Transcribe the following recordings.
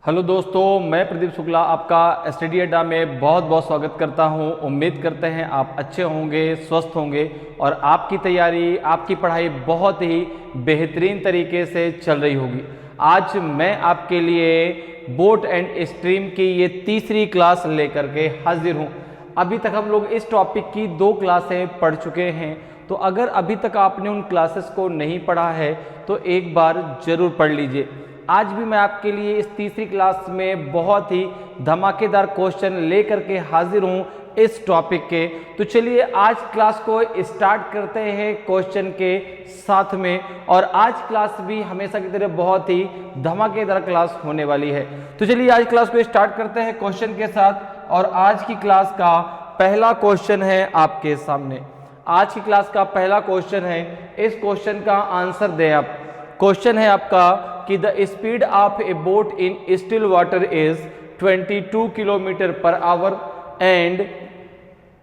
Hello दोस्तों, मैं प्रदीप शुक्ला आपका स्टडी अड्डा में बहुत बहुत स्वागत करता हूं। उम्मीद करते हैं आप अच्छे होंगे, स्वस्थ होंगे और आपकी तैयारी, आपकी पढ़ाई बहुत ही बेहतरीन तरीके से चल रही होगी। आज मैं आपके लिए बोट एंड स्ट्रीम की ये तीसरी क्लास लेकर के हाजिर हूं। अभी तक हम लोग इस टॉपिक की 2 क्लासें पढ़ चुके हैं, तो अगर अभी तक आपने उन क्लासेस को नहीं पढ़ा है तो एक बार ज़रूर पढ़ लीजिए। आज भी मैं आपके लिए इस तीसरी क्लास में बहुत ही धमाकेदार क्वेश्चन लेकर के हाजिर हूं इस टॉपिक के। तो चलिए आज क्लास को स्टार्ट करते हैं क्वेश्चन के साथ में। और आज क्लास भी हमेशा की तरह बहुत ही धमाकेदार क्लास होने वाली है। तो चलिए आज क्लास को स्टार्ट करते हैं क्वेश्चन के साथ। और आज की क्लास का पहला क्वेश्चन है आपके सामने। आज की क्लास का पहला क्वेश्चन है, इस क्वेश्चन का आंसर दें आप। क्वेश्चन है आपका कि the speed of a boat in still water is 22 kilometre per hour and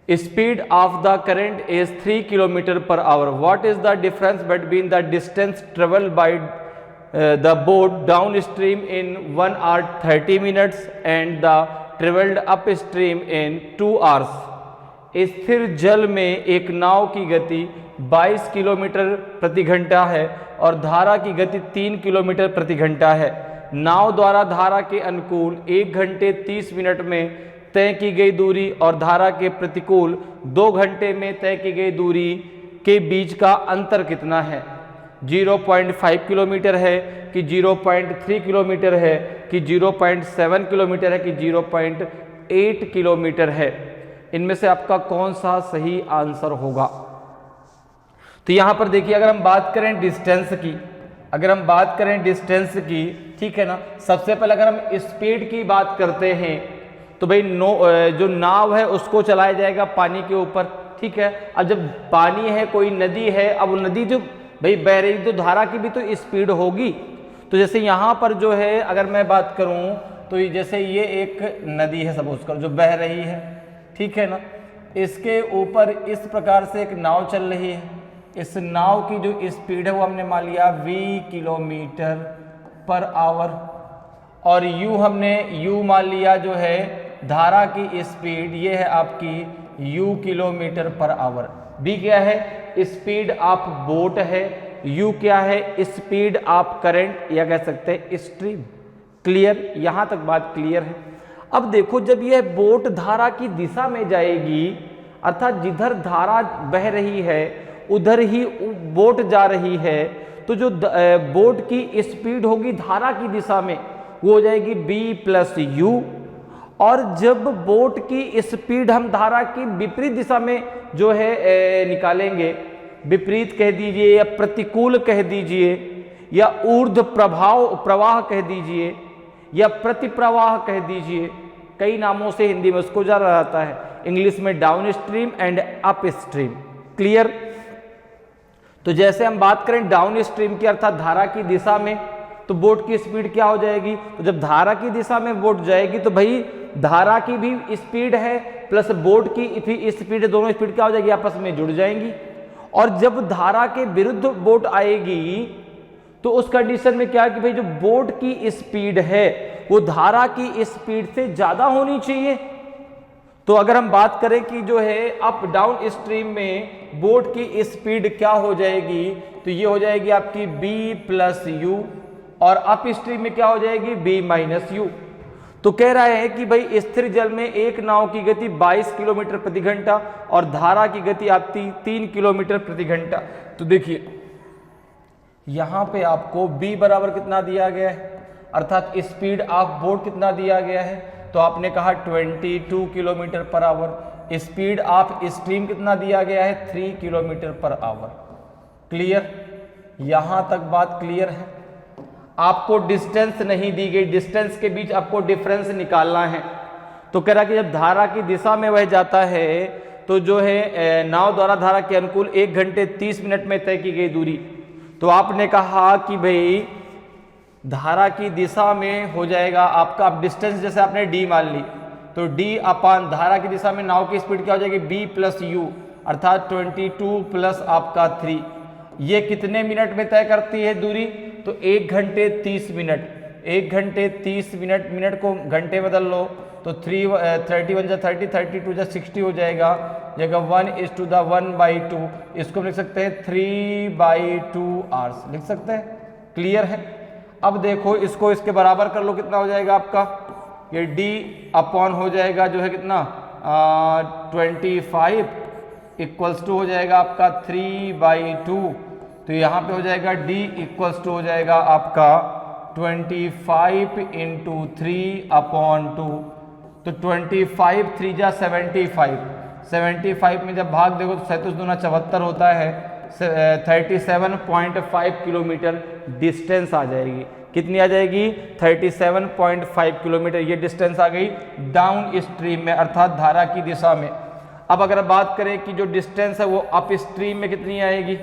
speed of the current is 3 kilometre per hour. What is the difference between the distance travelled by the boat down stream in 1 hour 30 minutes and the travelled up stream in 2 hours। स्थिर जल में एक नाव की गति 22 kilometre प्रति घंटा है और धारा की गति 3 किलोमीटर प्रति घंटा है। नाव द्वारा धारा के अनुकूल 1 घंटे 30 मिनट में तय की गई दूरी और धारा के प्रतिकूल 2 घंटे में तय की गई दूरी के बीच का अंतर कितना है? 0.5 किलोमीटर है कि 0.3 किलोमीटर है कि 0.7 किलोमीटर है कि 0.8 किलोमीटर है? इनमें से आपका कौन सा सही आंसर होगा? तो यहां पर देखिए, अगर हम बात करें डिस्टेंस की, ठीक है ना। सबसे पहले अगर हम स्पीड की बात करते हैं तो भाई जो नाव है उसको चलाया जाएगा पानी के ऊपर, ठीक है। अब जब पानी है, कोई नदी है, अब नदी जो भाई बह रही तो धारा की भी तो स्पीड होगी। तो जैसे यहाँ पर जो है अगर मैं बात करूँ तो जैसे ये एक नदी है सपोज कर जो बह रही है, ठीक है ना। इसके ऊपर इस प्रकार से एक नाव चल रही है। इस नाव की जो स्पीड है वो हमने मान लिया v किलोमीटर पर आवर और u मान लिया जो है धारा की स्पीड, ये है आपकी u kilometre per our. v क्या है? स्पीड ऑफ बोट है। u क्या है? स्पीड ऑफ करंट या कह सकते हैं स्ट्रीम। क्लियर? यहां तक बात क्लियर है। अब देखो, जब यह बोट धारा की दिशा में जाएगी, अर्थात जिधर धारा बह रही है उधर ही बोट जा रही है, तो जो बोट की स्पीड होगी धारा की दिशा में वो हो जाएगी b + u। और जब बोट की स्पीड हम धारा की विपरीत दिशा में जो है निकालेंगे, विपरीत कह दीजिए या प्रतिकूल कह दीजिए या ऊर्ध्व प्रवाह कह दीजिए या प्रतिप्रवाह कह दीजिए, कई नामों से हिंदी में उसको जाना जाता है, इंग्लिश में down stream and up stream. Clear? तो जैसे हम बात करें डाउन स्ट्रीम की अर्थात धारा की दिशा में, तो बोट की स्पीड क्या हो जाएगी? तो जब धारा की दिशा में बोट जाएगी तो भाई धारा की भी स्पीड है प्लस बोट की भी स्पीड है, दोनों स्पीड क्या हो जाएगी? आपस में जुड़ जाएंगी। और जब धारा के विरुद्ध बोट आएगी तो उस कंडीशन में क्या है कि भाई जो बोट की स्पीड है वो धारा की स्पीड से ज्यादा होनी चाहिए। तो अगर हम बात करें कि जो है अप डाउन स्ट्रीम में बोट की स्पीड क्या हो जाएगी, तो ये हो जाएगी आपकी b + u और अप स्ट्रीम में क्या हो जाएगी? b - u। तो कह रहा है कि भाई स्थिर जल में एक नाव की गति 22 किलोमीटर प्रति घंटा और धारा की गति आती 3 किलोमीटर प्रति घंटा। तो देखिए यहां पे आपको b बराबर कितना दिया गया है, अर्थात स्पीड ऑफ बोट कितना दिया गया है? तो आपने कहा 22 kilometre per our. Speed of stream कितना दिया गया है? 3 किलोमीटर पर आवर। क्लियर? यहां तक बात क्लियर है। आपको डिस्टेंस नहीं दी गई, डिस्टेंस के बीच आपको डिफरेंस निकालना है। तो कह रहा कि जब धारा की दिशा में वह जाता है तो जो है नाव द्वारा धारा के अनुकूल 1 घंटे 30 मिनट में तय की गई दूरी। तो आपने कहा कि भाई धारा की दिशा में हो जाएगा आपका, अब डिस्टेंस जैसे आपने d मान ली तो d अपान धारा की दिशा में नाव की स्पीड क्या हो जाएगी? b + u अर्थात 22 प्लस आपका 3। ये कितने मिनट में तय करती है दूरी? तो 1 घंटे 30 मिनट। 1 घंटे 30 मिनट, मिनट को घंटे बदल लो तो 31 जा 30, 32 जा 60 हो जाएगा, जगह 1:1/2, इसको लिख सकते हैं 3/2 आवर्स लिख सकते हैं। क्लियर है? अब देखो इसको इसके बराबर कर लो, कितना हो जाएगा आपका, ये d अपॉन हो जाएगा जो है कितना 25 इक्वल्स टू हो जाएगा आपका 3/2, तो यहाँ पे हो जाएगा d इक्वल्स टू हो जाएगा आपका 25 इंटू 3/2, तो 25 3 जा 75, 75 में जब भाग देखो तो 37 दूना 74 होता है, 37.5 किलोमीटर डिस्टेंस आ जाएगी। कितनी आ जाएगी? 37.5 किलोमीटर ये डिस्टेंस आ गई डाउन स्ट्रीम में, अर्थात धारा की दिशा में। अब अगर बात करें कि जो डिस्टेंस है वो अप स्ट्रीम में कितनी आएगी,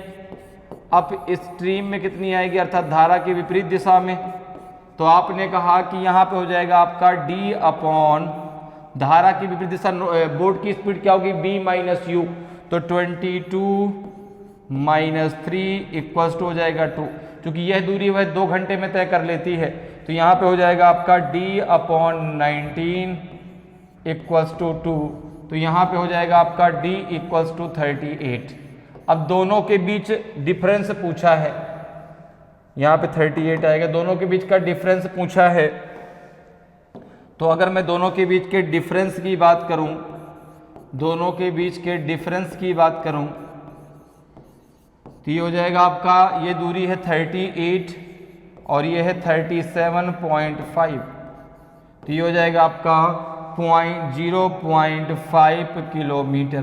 अप स्ट्रीम में कितनी आएगी, अर्थात धारा की विपरीत दिशा में, तो आपने कहा कि यहाँ पे हो जाएगा आपका d अपॉन धारा की विपरीत दिशा, बोट की स्पीड क्या होगी b माइनस यू, तो 22 माइनस 3 इक्वल्स टू हो जाएगा 2, क्योंकि यह दूरी वह 2 घंटे में तय कर लेती है, तो यहाँ पे हो जाएगा आपका d अपॉन 19 इक्वल्स टू 2, तो यहाँ पे हो जाएगा आपका d इक्वल्स टू 38। अब दोनों के बीच डिफरेंस पूछा है, यहाँ पे 38 आएगा, दोनों के बीच का डिफरेंस पूछा है, तो अगर मैं दोनों के बीच के डिफरेंस की बात करूं, दोनों के बीच के डिफरेंस की बात करूं तो ये हो जाएगा आपका, ये दूरी है 38 और ये है 37.5, तो ये हो जाएगा आपका 0.5 किलोमीटर।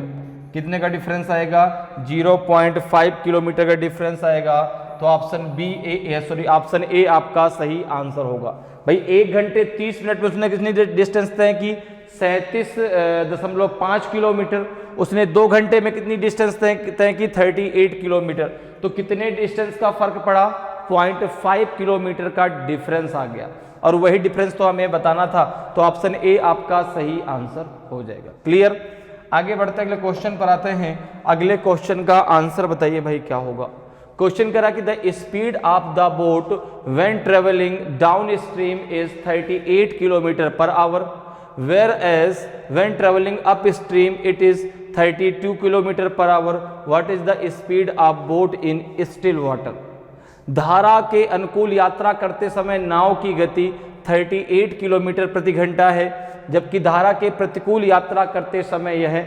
कितने का डिफरेंस आएगा? 0.5 किलोमीटर का डिफरेंस आएगा, तो ऑप्शन ए आपका सही आंसर होगा। भाई 1 घंटे 30 मिनट में उसने कितनी डिस्टेंस तय की? 37.5 किलोमीटर। उसने 2 घंटे में कितनी डिस्टेंस तय की? 38 किलोमीटर। तो कितने डिस्टेंस का फर्क पड़ा? 0.5 किलोमीटर का डिफरेंस आ गया, और वही डिफरेंस तो हमें बताना था, तो ऑप्शन ए आपका सही आंसर हो जाएगा। क्लियर? आगे बढ़ते अगले क्वेश्चन पर आते हैं। अगले क्वेश्चन का आंसर बताइए भाई क्या होगा। क्वेश्चन करा कि the speed of the boat when travelling downstream is 38 kilometre per hour, whereas when travelling upstream it is 32 kilometre per hour. What is the speed of boat in still water. धारा के अनुकूल यात्रा करते समय नाव की गति 38 kilometre प्रति घंटा है, जबकि धारा के प्रतिकूल यात्रा करते समय यह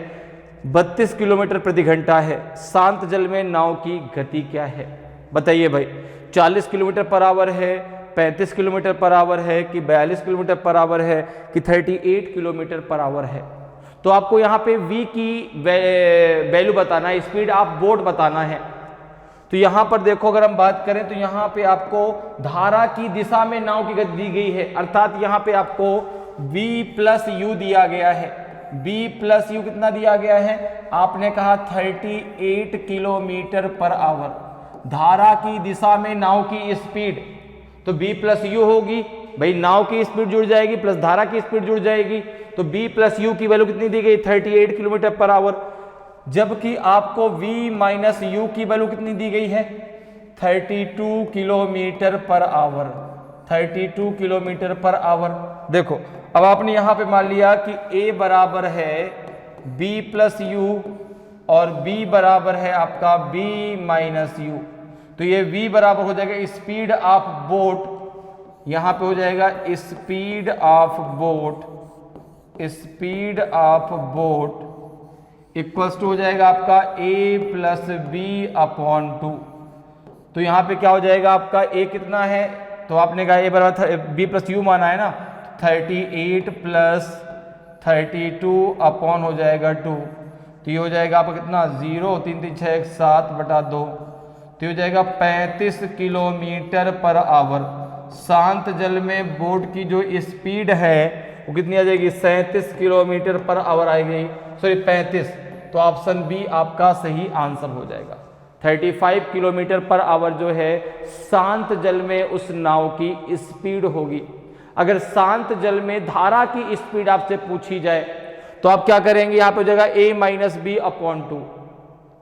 32 किलोमीटर प्रति घंटा है। शांत जल में नाव की गति क्या है? बताइए भाई, 40 किलोमीटर पर आवर है, 35 किलोमीटर पर आवर है कि 42 किलोमीटर पर आवर है कि 38 किलोमीटर पर आवर है। तो आपको यहाँ पे v की वैल्यू बताना है, स्पीड ऑफ बोट बताना है। तो यहाँ पर देखो अगर हम बात करें तो यहाँ पे आपको धारा की दिशा में नाव की गति दी गई है, अर्थात यहाँ पे आपको v प्लस यू दिया गया है। b प्लस यू कितना दिया गया है? आपने कहा 38 किलोमीटर पर आवर। धारा की दिशा में नाव की स्पीड, तो b प्लस यू होगी भाई, नाव की स्पीड जुड़ जाएगी प्लस धारा की स्पीड जुड़ जाएगी, तो b प्लस यू की वैल्यू कितनी दी गई? 38 किलोमीटर पर आवर। जबकि आपको v माइनस यू की वैल्यू कितनी दी गई है? 32 kilometre per our. 32 kilometre per our. देखो अब आपने यहां पे मान लिया कि a बराबर है b प्लस यू और b बराबर है आपका b माइनस यू, तो ये v बराबर हो जाएगा स्पीड ऑफ बोट, यहां पे हो जाएगा speed of boat, speed of boat equals to हो जाएगा आपका a प्लस बी अपॉन 2। तो यहाँ पे क्या हो जाएगा आपका a कितना है? तो आपने कहा a बराबर b प्लस यू माना है ना, 38 प्लस 32 अपॉन हो जाएगा 2, तो ये हो जाएगा आपका कितना? 0 3 3 6 7 बटा 2, तो ये हो जाएगा 35 किलोमीटर पर आवर। शांत जल में बोट की जो स्पीड है वो कितनी आ जाएगी? 37 किलोमीटर पर आवर आएगी, सॉरी 35, तो ऑप्शन बी आपका सही आंसर हो जाएगा। 35 किलोमीटर पर आवर जो है शांत जल में उस नाव की स्पीड होगी। अगर शांत जल में धारा की स्पीड आपसे पूछी जाए तो आप क्या करेंगे? यहाँ पे हो जाएगा a माइनस बी अपॉन 2,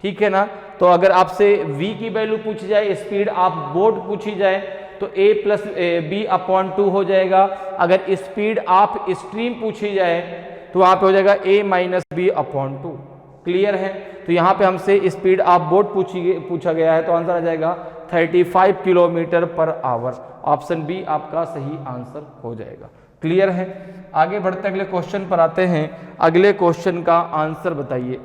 ठीक है ना। तो अगर आपसे v की वैल्यू पूछी जाए, स्पीड ऑफ बोट पूछी जाए, तो a प्लस बी अपॉन 2 हो जाएगा। अगर स्पीड ऑफ स्ट्रीम पूछी जाए तो वहां पे हो जाएगा a minus b upon 2। Clear है? तो यहाँ पे हमसे स्पीड ऑफ बोट पूछा गया है, तो आंसर आ जाएगा 35 kilometre per our. Option B आपका सही आंसर हो जाएगा। क्लियर है? आगे बढ़ते अगले क्वेश्चन पर आते हैं। अगले क्वेश्चन का आंसर बताइए।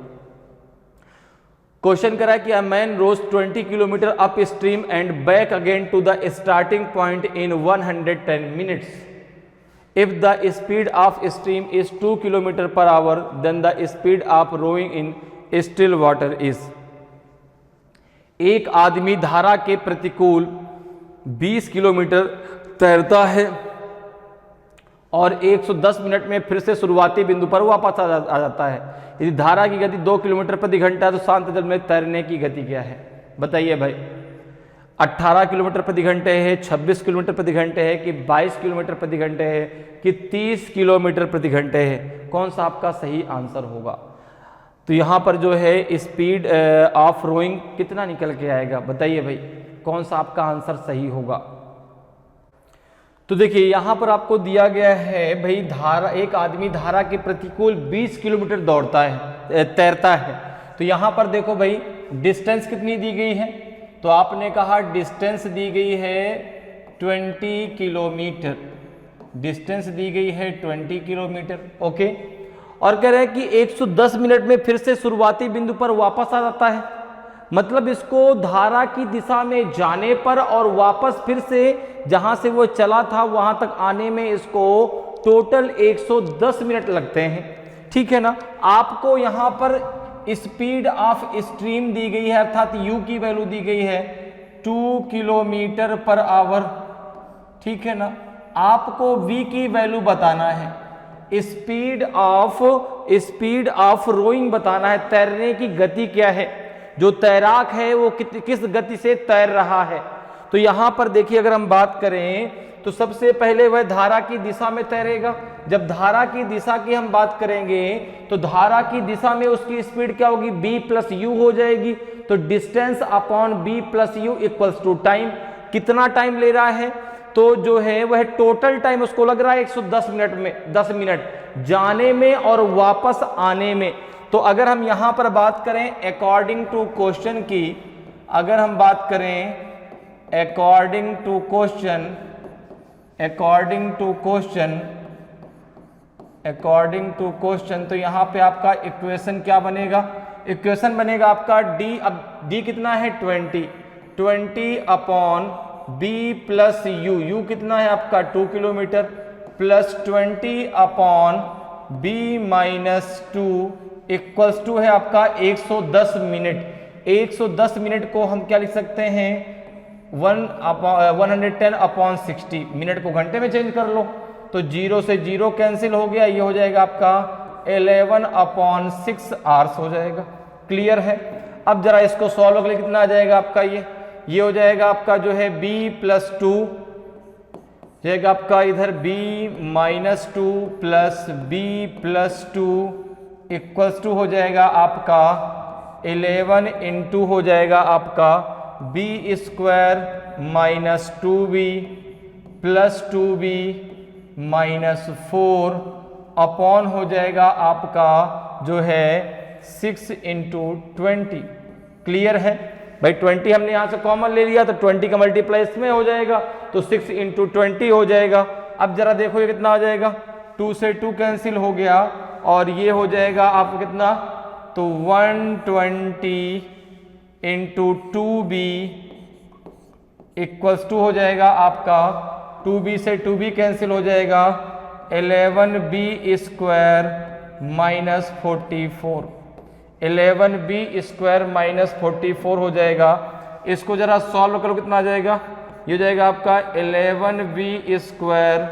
क्वेश्चन करा कि a man rows 20 kilometre upstream and back again to the starting point in 110 minutes. If the speed of stream is 2 kilometre per hour then the speed of rowing in still water is. एक आदमी धारा के प्रतिकूल 20 kilometre तैरता है और 110 minute में फिर से शुरुआती बिंदु पर वापस आ जाता है। यदि धारा की गति 2 किलोमीटर प्रति घंटा है तो शांत जल में तैरने की गति क्या है? बताइए भाई। 18 किलोमीटर प्रति घंटे है, 26 किलोमीटर प्रति घंटे है कि 22 किलोमीटर प्रति घंटे है कि 30 किलोमीटर प्रति घंटे है? कौन सा आपका सही आंसर होगा? तो यहाँ पर जो है स्पीड ऑफ रोइंग कितना निकल के आएगा? बताइए भाई, कौन सा आपका आंसर सही होगा? तो देखिए यहाँ पर आपको दिया गया है भाई, धारा, एक आदमी धारा के प्रतिकूल 20 किलोमीटर दौड़ता है, तैरता है। तो यहाँ पर देखो भाई, डिस्टेंस कितनी दी गई है? तो आपने कहा डिस्टेंस दी गई है 20 किलोमीटर। डिस्टेंस दी गई है 20 किलोमीटर। ओके, और कह रहे हैं कि 110 मिनट में फिर से शुरुआती बिंदु पर वापस आ जाता है। मतलब इसको धारा की दिशा में जाने पर और वापस फिर से जहां से वो चला था वहां तक आने में इसको टोटल 110 मिनट लगते हैं। ठीक है ना? आपको यहां पर स्पीड ऑफ स्ट्रीम दी गई है, अर्थात u की वैल्यू दी गई है 2 किलोमीटर पर आवर। ठीक है ना? आपको v की वैल्यू बताना है, स्पीड ऑफ रोइंग बताना है, तैरने की गति क्या है, जो तैराक है वो किस गति से तैर रहा है। तो यहां पर देखिए, अगर हम बात करें तो सबसे पहले वह धारा की दिशा में तैरेगा। जब धारा की दिशा की हम बात करेंगे तो धारा की दिशा में उसकी स्पीड क्या होगी? b प्लस यू हो जाएगी। तो distance upon b plus u equals to time. कितना टाइम ले रहा है? तो जो है वह टोटल टाइम उसको लग रहा है 110 मिनट में, 10 मिनट जाने में और वापस आने में। तो अगर हम यहां पर बात करें अकॉर्डिंग टू क्वेश्चन की, अगर हम बात करें अकॉर्डिंग टू क्वेश्चन, तो यहां पे आपका इक्वेशन क्या बनेगा? इक्वेशन बनेगा आपका d। अब d कितना है? 20 अपॉन b प्लस u कितना है आपका? 2 kilometre plus 20 upon b minus 2 equals to है आपका 110 मिनट। 110 मिनट को हम क्या लिख सकते हैं? 110 अपॉन 60। मिनट को घंटे में चेंज कर लो तो 0 से 0 कैंसिल हो गया, ये हो जाएगा आपका 11 अपॉन 6 आवर्स हो जाएगा। क्लियर है? अब जरा इसको सॉल्व करके कितना आ जाएगा आपका? ये हो जाएगा आपका जो है b प्लस 2 जाएगा आपका इधर b minus 2 plus b plus 2 equals to हो जाएगा आपका 11 इंटू हो जाएगा आपका b square minus 2b plus 2b minus 4 upon हो जाएगा आपका जो है 6 इंटू 20। क्लियर है भाई? 20 हमने यहां से कॉमन ले लिया तो 20 का मल्टीप्लाई इसमें हो जाएगा तो 6 इंटू 20 हो जाएगा। अब जरा देखो ये कितना आ जाएगा? 2 से 2 कैंसिल हो गया और ये हो जाएगा आपको कितना? तो 120 इंटू 2b इक्वल्स टू हो जाएगा आपका 2b से 2b कैंसिल हो जाएगा 11b square minus 44। 11b square minus 44 हो जाएगा। इसको जरा सॉल्व करो, कितना आ जाएगा? ये हो जाएगा आपका 11b square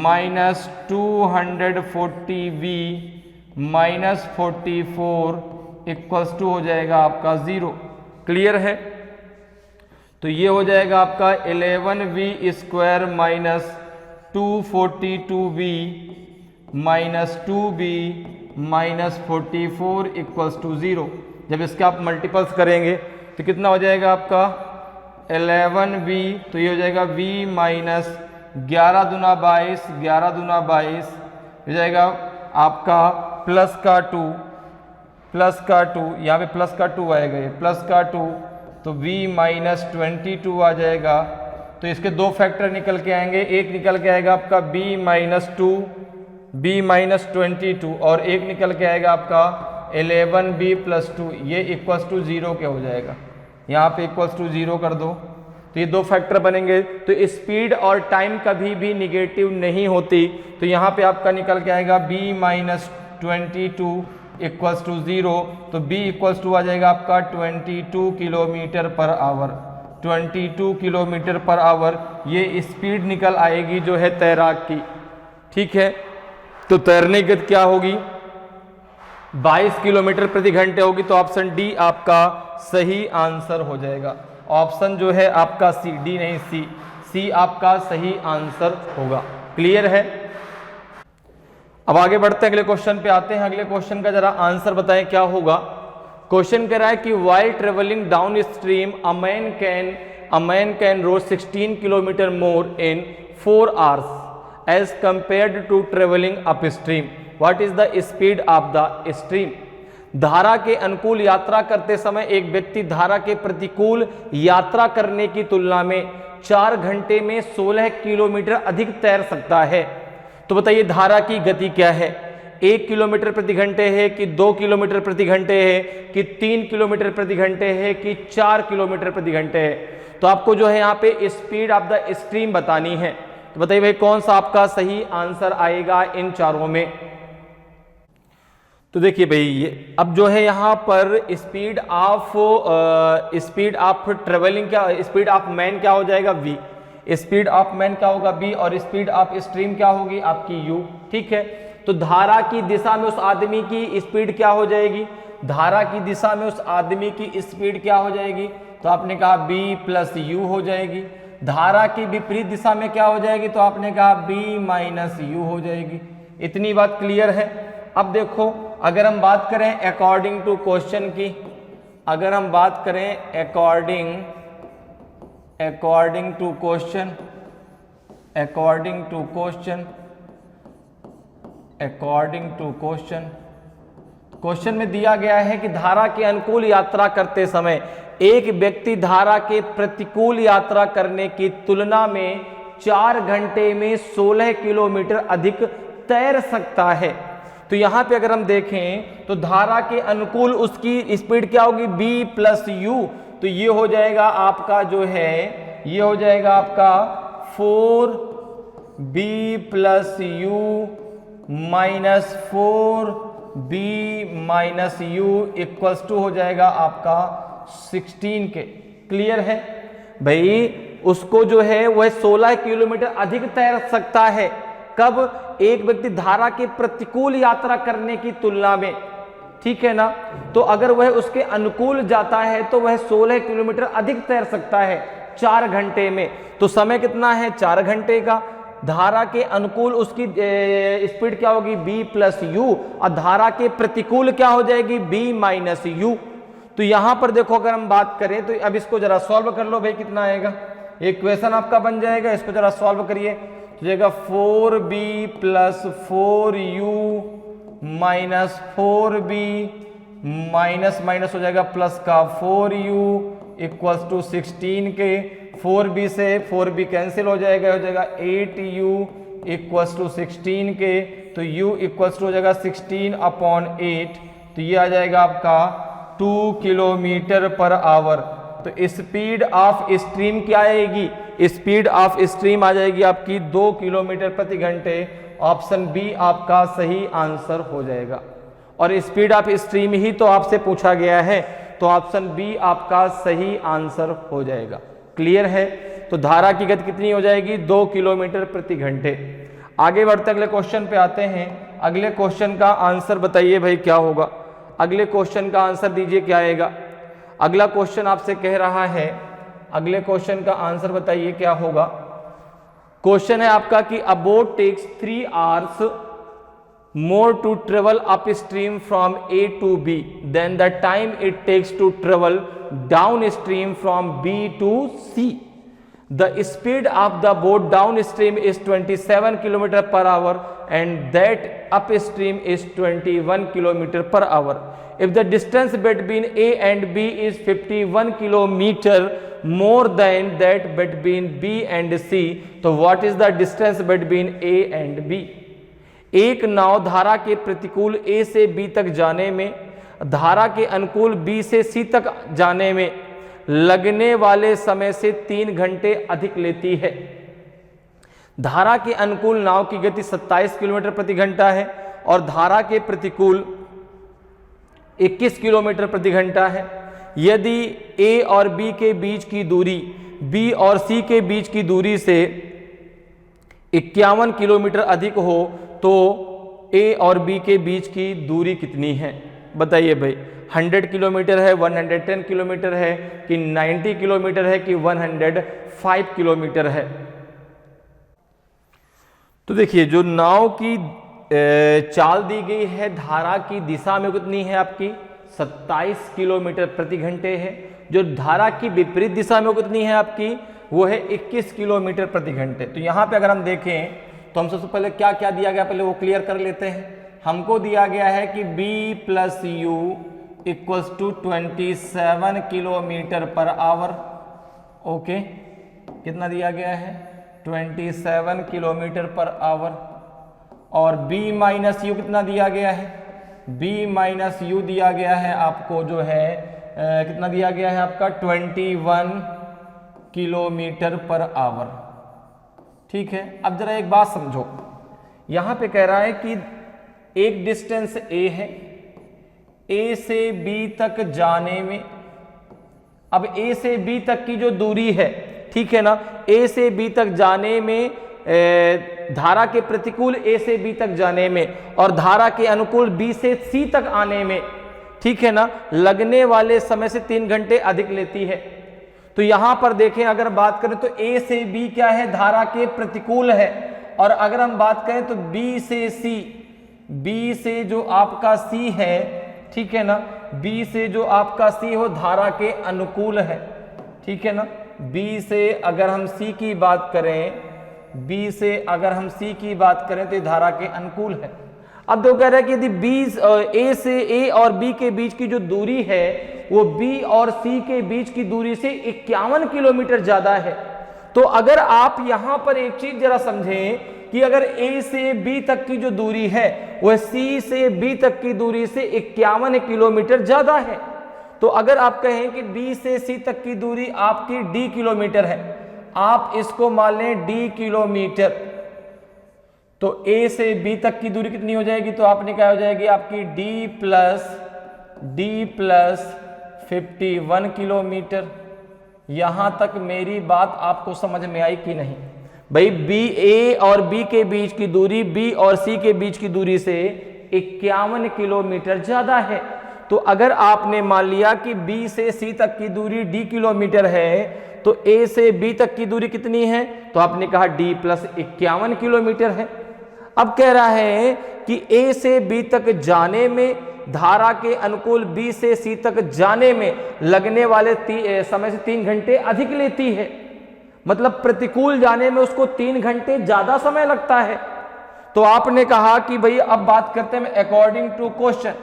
minus 240b minus 44 equals to हो जाएगा आपका 0। क्लियर है? तो ये हो जाएगा आपका 11b square minus 242b minus 2b minus 44 equals to 0। जब इसके आप मल्टीपल्स करेंगे तो कितना हो जाएगा आपका 11v, तो ये हो जाएगा v माइनस 11 दूना 22, 11 दूना 22 हो जाएगा आपका प्लस का 2, यहाँ पे प्लस का 2 आएगा, ये प्लस का 2, तो v माइनस 22 आ जाएगा। तो इसके दो फैक्टर निकल के आएंगे, एक निकल के आएगा आपका b माइनस 2, b माइनस 22, और एक निकल के आएगा आपका 11b प्लस 2, ये इक्वल्स टू 0 के हो जाएगा। यहाँ पे इक्वल्स टू 0 कर दो, तो ये दो फैक्टर बनेंगे। तो स्पीड और टाइम कभी भी निगेटिव नहीं होती, तो यहाँ पे आपका निकल के आएगा b माइनस 22 इक्वल्स टू 0, तो b इक्वल्स टू आ जाएगा आपका 22 kilometre per our, 22 kilometre per our ये स्पीड निकल आएगी जो है तैराक की। ठीक है, तो तैरने की गति क्या होगी, 22 किलोमीटर प्रति घंटे होगी। तो ऑप्शन डी आपका सही आंसर हो जाएगा। ऑप्शन जो है आपका सी, डी नहीं सी आपका सही आंसर होगा। क्लियर है। अब आगे बढ़ते हैं, अगले क्वेश्चन पे आते हैं। अगले क्वेश्चन का जरा आंसर बताएं क्या होगा। क्वेश्चन कह रहा है कि while travelling downstream a man can row 16 kilometre more in 4 hours as compared to traveling upstream. What is the speed of the stream? धारा के अनुकूल यात्रा करते समय एक व्यक्ति धारा के प्रतिकूल यात्रा करने की तुलना में 4 घंटे में 16 किलोमीटर अधिक तैर सकता है। तो बताइए धारा की गति क्या है, 1 किलोमीटर प्रति घंटे है कि 2 किलोमीटर प्रति घंटे है कि 3 किलोमीटर प्रति घंटे है कि 4 किलोमीटर प्रति घंटे है। तो आपको जो है यहाँ पे स्पीड ऑफ द स्ट्रीम बतानी है। तो बताइए भाई कौन सा आपका सही आंसर आएगा इन चारों में। तो देखिए भाई ये अब जो है यहाँ पर स्पीड ऑफ ट्रेवलिंग क्या, स्पीड ऑफ मैन क्या हो जाएगा v, स्पीड ऑफ मैन क्या होगा b, और स्पीड ऑफ स्ट्रीम क्या होगी आपकी u। ठीक है, तो धारा की दिशा में उस आदमी की स्पीड क्या हो जाएगी, धारा की दिशा में उस आदमी की स्पीड क्या हो जाएगी, तो आपने कहा b प्लस u हो जाएगी। धारा की विपरीत दिशा में क्या हो जाएगी, तो आपने कहा b माइनस u हो जाएगी। इतनी बात क्लियर है। अब देखो अगर हम बात करें अकॉर्डिंग टू क्वेश्चन की, अगर हम बात करें अकॉर्डिंग टू क्वेश्चन में दिया गया है कि धारा के अनुकूल यात्रा करते समय एक व्यक्ति धारा के प्रतिकूल यात्रा करने की तुलना में 4 घंटे में 16 किलोमीटर अधिक तैर सकता है। तो यहां पे अगर हम देखें तो धारा के अनुकूल उसकी स्पीड क्या होगी b प्लस यू, तो ये हो जाएगा आपका जो है, ये हो जाएगा आपका 4b plus u minus 4b minus u equals to हो जाएगा आपका 16 के। क्लियर है भाई, उसको जो है वह 16 किलोमीटर अधिक तैर सकता है। कब, एक व्यक्ति धारा के प्रतिकूल यात्रा करने की तुलना में। ठीक है ना, तो अगर वह उसके अनुकूल जाता है तो वह 16 किलोमीटर अधिक तैर सकता है 4 घंटे में। तो समय कितना है, 4 घंटे का। धारा के अनुकूल उसकी स्पीड क्या होगी b प्लस यू, और धारा के प्रतिकूल क्या हो जाएगी b माइनस यू। तो यहां पर देखो अगर हम बात करें तो अब इसको जरा सॉल्व कर लो भाई, कितना आएगा, एक क्वेश्चन आपका बन जाएगा। इसको जरा सॉल्व करिए, तो जाएगा 4b plus 4u minus 4b minus minus हो जाएगा प्लस का 4u इक्वल्स टू 16 के। 4b से 4b कैंसिल हो जाएगा 8u इक्वल्स टू 16 के। तो u इक्वल्स टू हो जाएगा 16/8, तो ये आ जाएगा आपका 2 किलोमीटर पर आवर। तो स्पीड ऑफ स्ट्रीम क्या आएगी, स्पीड ऑफ स्ट्रीम आ जाएगी आपकी 2 किलोमीटर प्रति घंटे। ऑप्शन बी आपका सही आंसर हो जाएगा। और स्पीड ऑफ स्ट्रीम ही तो आपसे पूछा गया है, तो ऑप्शन बी आपका सही आंसर हो जाएगा। क्लियर है, तो धारा की गति कितनी हो जाएगी 2 किलोमीटर प्रति घंटे। आगे बढ़ते अगले क्वेश्चन पे आते हैं। अगले क्वेश्चन का आंसर बताइए भाई क्या होगा, अगले क्वेश्चन का आंसर दीजिए क्या आएगा। अगला क्वेश्चन आपसे कह रहा है, अगले क्वेश्चन का आंसर बताइए क्या होगा। क्वेश्चन है आपका कि a boat takes 3 hours more to travel upstream from A to B than the time it takes to travel downstream from B to C. The speed of the boat downstream is 27 km per hour and that upstream is 21 km per hour. If the distance between A and B is 51 km more than that between B and C, तो what is the distance between A and B? एक नाव धारा के प्रतिकूल A से B तक जाने में, धारा के अनुकूल B से C तक जाने में लगने वाले समय से 3 घंटे अधिक लेती है। धारा के अनुकूल नाव की गति 27 किलोमीटर प्रति घंटा है और धारा के प्रतिकूल 21 किलोमीटर प्रति घंटा है। यदि A और B के बीच की दूरी B और C के बीच की दूरी से 51 किलोमीटर अधिक हो तो A और B के बीच की दूरी कितनी है? बताइए भाई, 100 किलोमीटर है, 110 किलोमीटर है कि 90 किलोमीटर है कि 105 किलोमीटर है? तो देखिए, जो नाव की चाल दी गई है धारा की दिशा में कितनी है आपकी? 27 किलोमीटर प्रति घंटे है। जो धारा की विपरीत दिशा में कितनी है आपकी? वो है 21 किलोमीटर प्रति घंटे। तो यहाँ पे अगर हम देखें तो हम सबसे पहले क्या क्या दिया गया, पहले वो क्लियर कर लेते हैं। हमको दिया गया है कि B + U = 27 kilometre per our. Okay, कितना दिया गया है? 27 किलोमीटर पर आवर। और B - U कितना दिया गया है? B - U दिया गया है आपको, जो है कितना दिया गया है आपका? 21 किलोमीटर पर आवर। ठीक है, अब जरा एक बात समझो, यहां पे कह रहा है कि एक डिस्टेंस A है, A से B तक जाने में, अब A से B तक की जो दूरी है, ठीक है ना, A से B तक जाने में, धारा के प्रतिकूल A से B तक जाने में और धारा के अनुकूल B से C तक आने में, ठीक है ना, लगने वाले समय से 3 घंटे अधिक लेती है। तो यहां पर देखें, अगर बात करें तो A से B क्या है? धारा के प्रतिकूल है। और अगर हम बात करें तो B से C, B से जो आपका C है, ठीक है ना, B से जो आपका C हो धारा के अनुकूल है। ठीक है ना, B से अगर हम C की बात करें, B से अगर हम C की बात करें तो ये धारा के अनुकूल है। अब तो कह रहा है कि यदि A से A और B के बीच की जो दूरी है वो B और C के बीच की दूरी से 51 किलोमीटर ज्यादा है। तो अगर आप यहां पर एक चीज जरा समझें कि अगर A से B तक की जो दूरी है वह C से B तक की दूरी से 51 किलोमीटर ज्यादा है, तो अगर आप कहें कि B से C तक की दूरी आपकी D किलोमीटर है, आप इसको मान लें D किलोमीटर, तो A से B तक की दूरी कितनी हो जाएगी? तो आपने क्या हो जाएगी आपकी D प्लस 51 किलोमीटर। यहां तक मेरी बात आपको समझ में आई कि नहीं? भाई A और B के बीच की दूरी B और C के बीच की दूरी से 51 किलोमीटर ज्यादा है। तो अगर आपने मान लिया कि B से C तक की दूरी D किलोमीटर है, तो A से B तक की दूरी कितनी है? तो आपने कहा D प्लस 51 किलोमीटर है। अब कह रहा है कि A से B तक जाने में, धारा के अनुकूल B से C तक जाने में लगने वाले समय से 3 घंटे अधिक लेती है। मतलब प्रतिकूल जाने में उसको 3 घंटे ज्यादा समय लगता है। तो आपने कहा कि भाई अब बात करते हैं अकॉर्डिंग टू क्वेश्चन।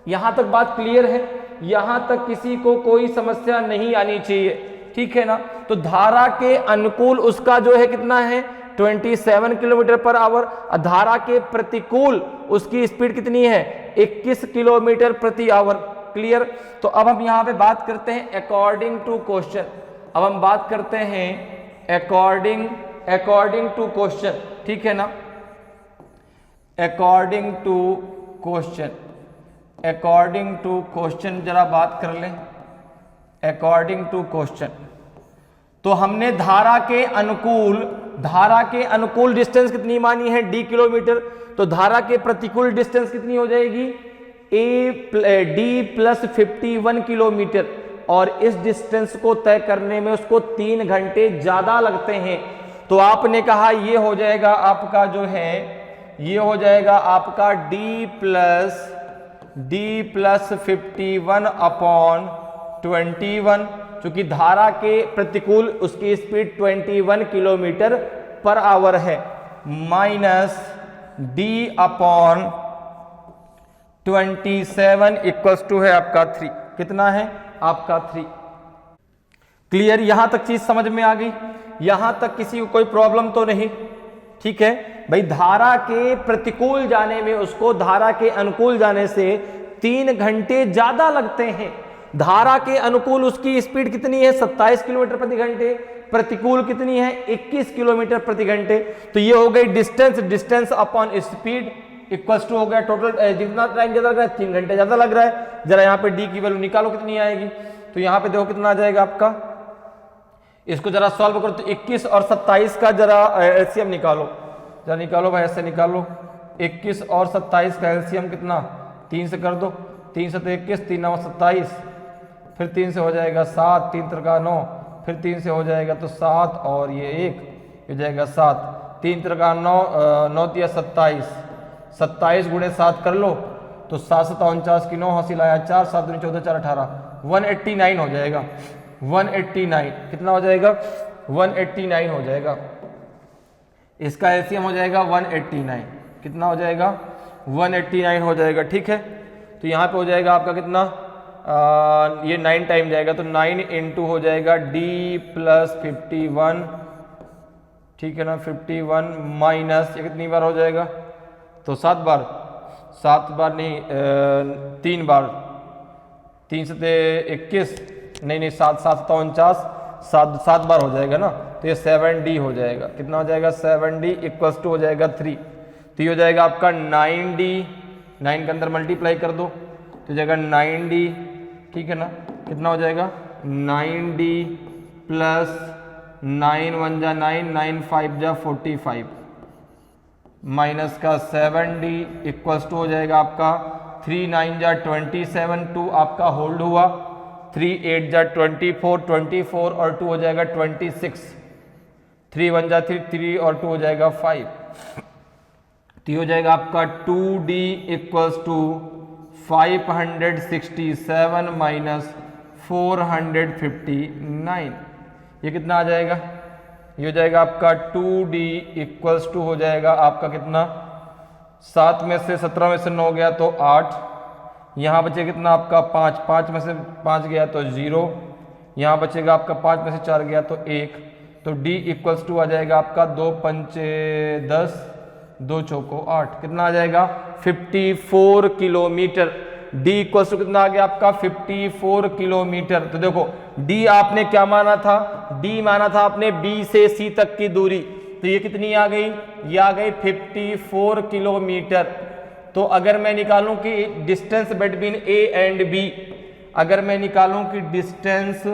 यहां तक बात क्लियर है? यहां तक किसी को कोई समस्या नहीं आनी चाहिए, ठीक है ना? तो धारा के अनुकूल उसका जो है कितना है? 27 किलोमीटर पर आवर। धारा के प्रतिकूल उसकी स्पीड कितनी है? 21 किलोमीटर प्रति आवर। क्लियर? तो अब हम यहां पे बात करते हैं अकॉर्डिंग टू क्वेश्चन। अब हम बात करते हैं अकॉर्डिंग टू क्वेश्चन, ठीक है ना? अकॉर्डिंग टू क्वेश्चन जरा बात कर लें। अकॉर्डिंग टू क्वेश्चन तो हमने धारा के अनुकूल डिस्टेंस कितनी मानी है? D kilometre. तो धारा के प्रतिकूल डिस्टेंस कितनी हो जाएगी? D plus 51 kilometre. और इस डिस्टेंस को तय करने में उसको 3 घंटे ज्यादा लगते हैं। तो आपने कहा ये हो जाएगा आपका जो है ये हो जाएगा आपका d प्लस 51/21, चूंकि धारा के प्रतिकूल उसकी स्पीड 21 किलोमीटर पर आवर है, माइनस d/27 इक्वल्स टू है आपका 3। कितना है आपका 3। क्लियर, यहां तक चीज समझ में आ गई? यहां तक किसी को कोई प्रॉब्लम तो नहीं? ठीक है भाई, धारा के प्रतिकूल जाने में उसको धारा के अनुकूल जाने से 3 घंटे ज्यादा लगते हैं। धारा के अनुकूल उसकी स्पीड कितनी है? 27 किलोमीटर प्रति घंटे। प्रतिकूल कितनी है? 21 किलोमीटर प्रति घंटे। तो ये हो गई distance upon speed equals to हो गया टोटल, जितना टाइम ज्यादा लग रहा है 3 घंटे ज्यादा लग रहा है। जरा यहाँ पे डी की वैल्यू निकालो कितनी आएगी। तो यहाँ पे देखो कितना आ जाएगा आपका, इसको जरा सॉल्व करो तो 21 और 27 का जरा एलसीएम निकालो, जरा निकालो भाई, ऐसे निकालो। 21 और 27 का एलसीएम कितना? 3 से कर दो, 3 से तो 21, 3 9 27, फिर 3 से हो जाएगा 7, 3 त्रिका 9, फिर 3 से हो जाएगा तो 7 और ये 1 हो जाएगा 7, 3 त्रिका 9, 9 तिया 27, 27 गुणे 7 कर लो तो 7 7 49 की 9 हासिल आया 4, 7 दूनी 14 4 18, 189 हो जाएगा। 189 कितना हो जाएगा? 189 हो जाएगा। इसका एलसीएम हो जाएगा 189। कितना हो जाएगा? 189 हो जाएगा। ठीक है, तो यहाँ पे हो जाएगा आपका कितना, ये 9 टाइम जाएगा तो 9 इंटू हो जाएगा d प्लस 51, ठीक है ना, 51 माइनस ये कितनी बार हो जाएगा? तो 7 बार, 7 बार नहीं 3 बार, 3 से 21, नहीं 7 7 49, 7 बार हो जाएगा ना, तो ये 7d हो जाएगा। कितना हो जाएगा? 7d इक्वल्स टू हो जाएगा 3। तो ये हो जाएगा आपका 9d, 9 के अंदर मल्टीप्लाई कर दो तो जाएगा 9d, ठीक है ना। कितना हो जाएगा? 9d प्लस 9 1 जा 9, 9 5 जा 45, माइनस का 7d इक्वल्स टू हो जाएगा आपका 3 9 जा 27, 2 आपका होल्ड हुआ, 3 8 जा 24, 24 और 2 हो जाएगा 26, 3 1 जा 3, 3 और 2 हो जाएगा 5। तो हो जाएगा आपका 2d इक्वल्स टू 567 माइनस 459। ये कितना आ जाएगा? ये हो जाएगा आपका 2d इक्वल्स टू हो जाएगा आपका कितना, 7 में से 17 में से 9 गया तो 8, यहाँ बचेगा कितना आपका 5, 5 में से 5 गया तो 0, यहाँ बचेगा आपका 5 में से 4 गया तो 1, तो d इक्वल्स टू आ जाएगा आपका 2 पंचे 10, 2 चौको 8, कितना आ जाएगा? 54 किलोमीटर। d इक्वल्स टू कितना आ गया आपका? 54 किलोमीटर। तो देखो d आपने क्या माना था? d माना था आपने b से c तक की दूरी, तो ये कितनी आ गई? ये आ गई 54 किलोमीटर। तो अगर मैं निकालूं कि distance between a and b, अगर मैं निकालूं कि distance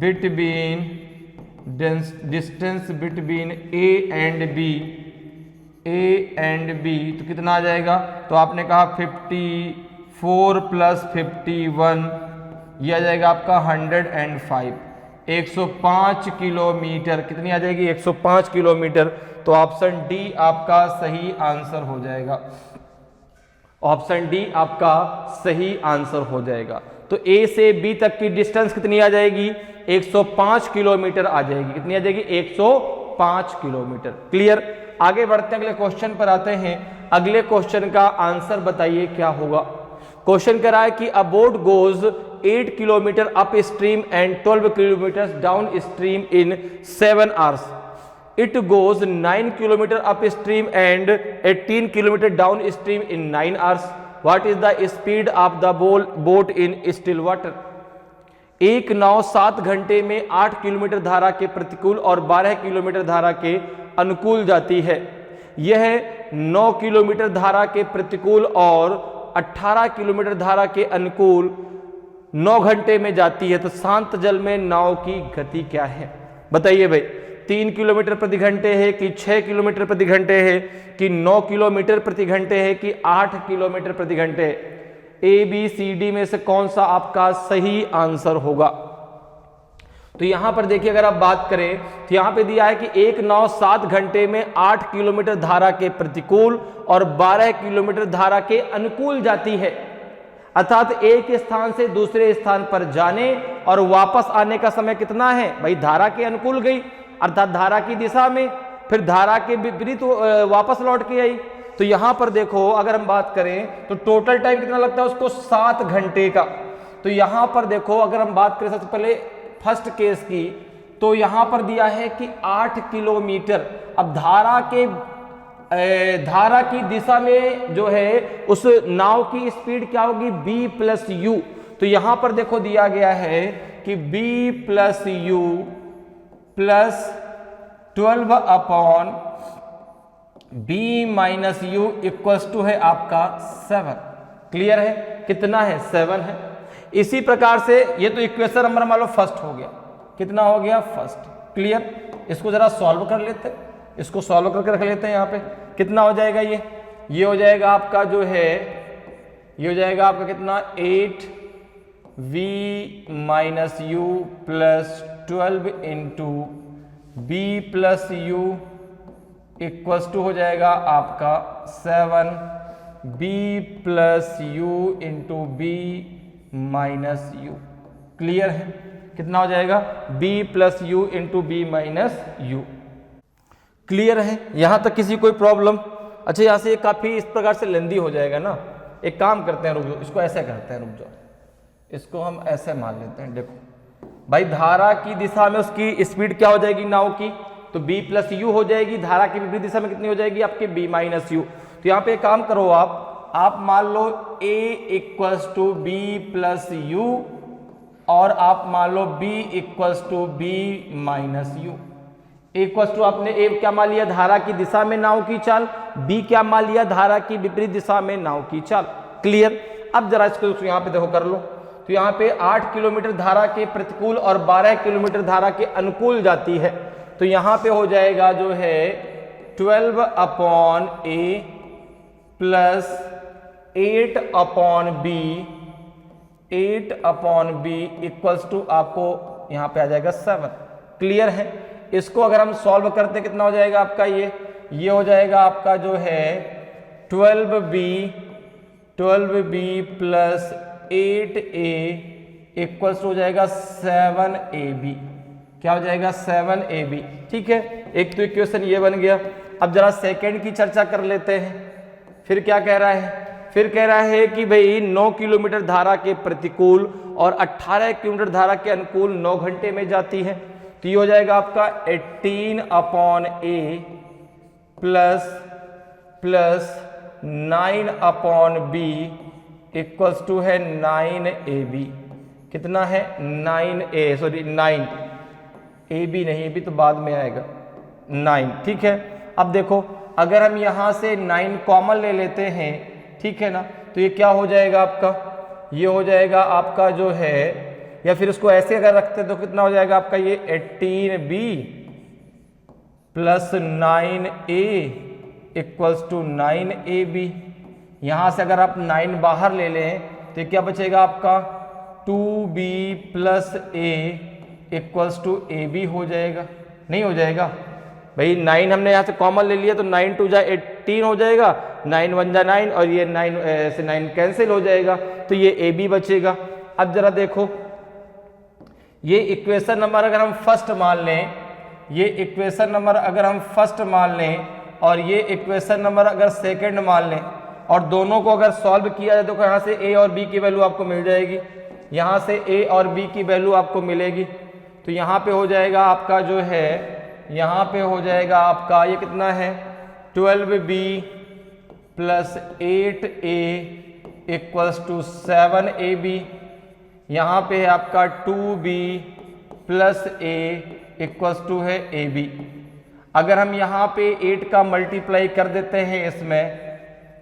between a and b तो कितना आ जाएगा? तो आपने कहा 54 प्लस 51, ये आ जाएगा आपका 105, 105 किलोमीटर। कितनी आ जाएगी? 105 किलोमीटर। तो ऑप्शन डी आपका सही आंसर हो जाएगा। ऑप्शन डी आपका सही आंसर हो जाएगा। तो ए से बी तक की डिस्टेंस कितनी आ जाएगी? 105 किलोमीटर आ जाएगी। कितनी आ जाएगी? 105 किलोमीटर। क्लियर। आगे बढ़ते हैं, अगले क्वेश्चन पर आते हैं। अगले क्वेश्चन का आंसर बताइए क्या होगा। क्वेश्चन कह रहा है कि a boat goes 8 kilometre upstream and 12 kilometre down stream in 7 hours. It goes 9 kilometer upstream and 18 kilometer downstream in 9 hours. What is the speed of the boat in still water? एक नाव 7 घंटे में 8 kilometre धारा के प्रतिकूल और 12 kilometre धारा के अनुकूल जाती है। यह 9 किलोमीटर धारा के प्रतिकूल और 18 किलोमीटर धारा के अनुकूल 9 घंटे में जाती है। तो शांत जल में नाव की गति क्या है बताइए भाई। 3 किलोमीटर प्रति घंटे है कि 6 किलोमीटर प्रति घंटे है कि 9 किलोमीटर प्रति घंटे है कि 8 किलोमीटर प्रति घंटे है। ए बी सी डी में से कौन सा आपका सही आंसर होगा? तो यहां पर देखिए अगर आप बात करें तो यहां पे दिया है कि एक नाव 7 घंटे में 8 किलोमीटर धारा के प्रतिकूल और 12 किलोमीटर धारा के अनुकूल जाती है, अर्थात एक स्थान से दूसरे स्थान पर जाने और वापस आने का समय कितना है भाई, धारा के अनुकूल गई अर्थात धारा की दिशा में, फिर धारा के विपरीत वापस लौट के आई। तो यहां पर देखो अगर हम बात करें तो टोटल टाइम कितना लगता है उसको 7 घंटे का। तो यहां पर देखो अगर हम बात करें सबसे पहले फर्स्ट केस की, तो यहां पर दिया है कि 8 किलोमीटर। अब धारा की दिशा में जो है उस नाव की स्पीड क्या होगी, b प्लस यू। तो यहां पर देखो दिया गया है कि b plus u plus 12 upon b minus u equals to है आपका 7। क्लियर है, कितना है 7 है। इसी प्रकार से ये तो इक्वेशन नंबर मान लो फर्स्ट हो गया, कितना हो गया फर्स्ट। क्लियर, इसको जरा सॉल्व कर लेते हैं, इसको सॉल्व करके रख लेते हैं। यहाँ पे कितना हो जाएगा, ये हो जाएगा आपका जो है, ये हो जाएगा आपका कितना 8v minus u plus 12 into b plus u equals to हो जाएगा आपका 7b plus u into b minus u. Clear है, कितना हो जाएगा b plus u into b minus u. Clear है, यहां तक किसी कोई प्रॉब्लम? अच्छा, यहां से काफी इस प्रकार से लेंदी हो जाएगा ना, एक काम करते हैं, रुक जाओ, इसको ऐसे करते हैं, रुक जाओ, इसको हम ऐसे मान लेते हैं। देखो भाई, धारा की दिशा में उसकी स्पीड क्या हो जाएगी नाव की, तो b प्लस यू हो जाएगी। धारा की विपरीत दिशा में कितनी हो जाएगी आपके b माइनस यू। तो यहाँ पे एक काम करो, आप मान लो a equals to b plus u और आप मान लो b equals to b minus u. Equals to आपने a क्या मान लिया, धारा की दिशा में नाव की चाल, b क्या मान लिया, धारा की विपरीत दिशा में नाव की चाल। क्लियर, अब जरा इसको यहाँ पे देखो कर लो। तो यहाँ पे 8 किलोमीटर धारा के प्रतिकूल और 12 किलोमीटर धारा के अनुकूल जाती है। तो यहाँ पे हो जाएगा जो है 12 upon a plus 8 upon b equals to आपको यहाँ पे आ जाएगा 7। क्लियर है, इसको अगर हम सॉल्व करते कितना हो जाएगा आपका, ये हो जाएगा आपका जो है 12b प्लस 8a इक्वल्स हो जाएगा 7ab। क्या हो जाएगा 7ab। ठीक है, एक तो इक्वेशन ये बन गया। अब जरा सेकंड की चर्चा कर लेते हैं। फिर क्या कह रहा है, फिर कह रहा है कि भाई 9 किलोमीटर धारा के प्रतिकूल और 18 किलोमीटर धारा के अनुकूल 9 घंटे में जाती है। तो ये हो जाएगा आपका 18 upon a plus 9 upon b equals to है 9ab। कितना है 9 ab नहीं, ab तो बाद में आएगा 9। ठीक है, अब देखो अगर हम यहां से 9 कॉमन ले लेते हैं, ठीक है ना, तो ये क्या हो जाएगा आपका, ये हो जाएगा आपका जो है, या फिर इसको ऐसे अगर रखते तो कितना हो जाएगा आपका ये 18b plus 9a equals to 9ab। यहां से अगर आप 9 बाहर ले लें तो क्या बचेगा आपका 2b plus a equals to ab हो जाएगा। नहीं हो जाएगा भाई, 9 हमने यहाँ से कॉमन ले लिया तो 9 2 जा 18 हो जाएगा, 9 1 जा 9 और ये 9 से 9 कैंसिल हो जाएगा, तो ये ab बचेगा। अब जरा देखो, ये इक्वेशन नंबर अगर हम फर्स्ट मान लें, ये इक्वेशन नंबर अगर हम फर्स्ट मान लें और ये इक्वेशन नंबर अगर सेकंड मान लें और दोनों को अगर सॉल्व किया जाए तो यहाँ से a और b की वैल्यू आपको मिल जाएगी, यहाँ से a और b की वैल्यू आपको मिलेगी। तो यहाँ पे हो जाएगा आपका जो है, यहाँ पे हो जाएगा आपका ये कितना है 12b plus 8a equals to 7ab। यहाँ पे है आपका 2b plus a equals to है ab। अगर हम यहाँ पे 8 का मल्टीप्लाई कर देते हैं इसमें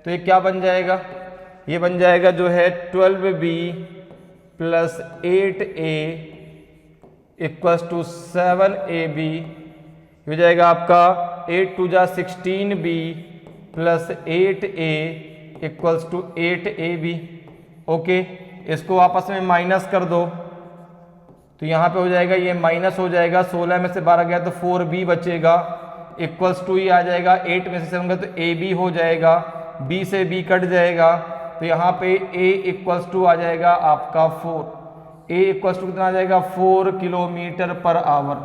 तो ये क्या बन जाएगा, ये बन जाएगा जो है 12b plus 8a equals to 7ab। हो जाएगा आपका 8 2 जा 16b plus 8a equals to 8ab। Okay, इसको आपस में माइनस कर दो तो यहाँ पे हो जाएगा ये माइनस हो जाएगा, 16 में से 12 गया तो 4b बचेगा, इक्वल्स टू ही आ जाएगा, 8 में से 7 गया तो ab हो जाएगा, b से b कट जाएगा, तो यहाँ पे a इक्वल्स टू आ जाएगा आपका 4, a इक्वल्स टू कितना आ जाएगा 4 किलोमीटर पर आवर,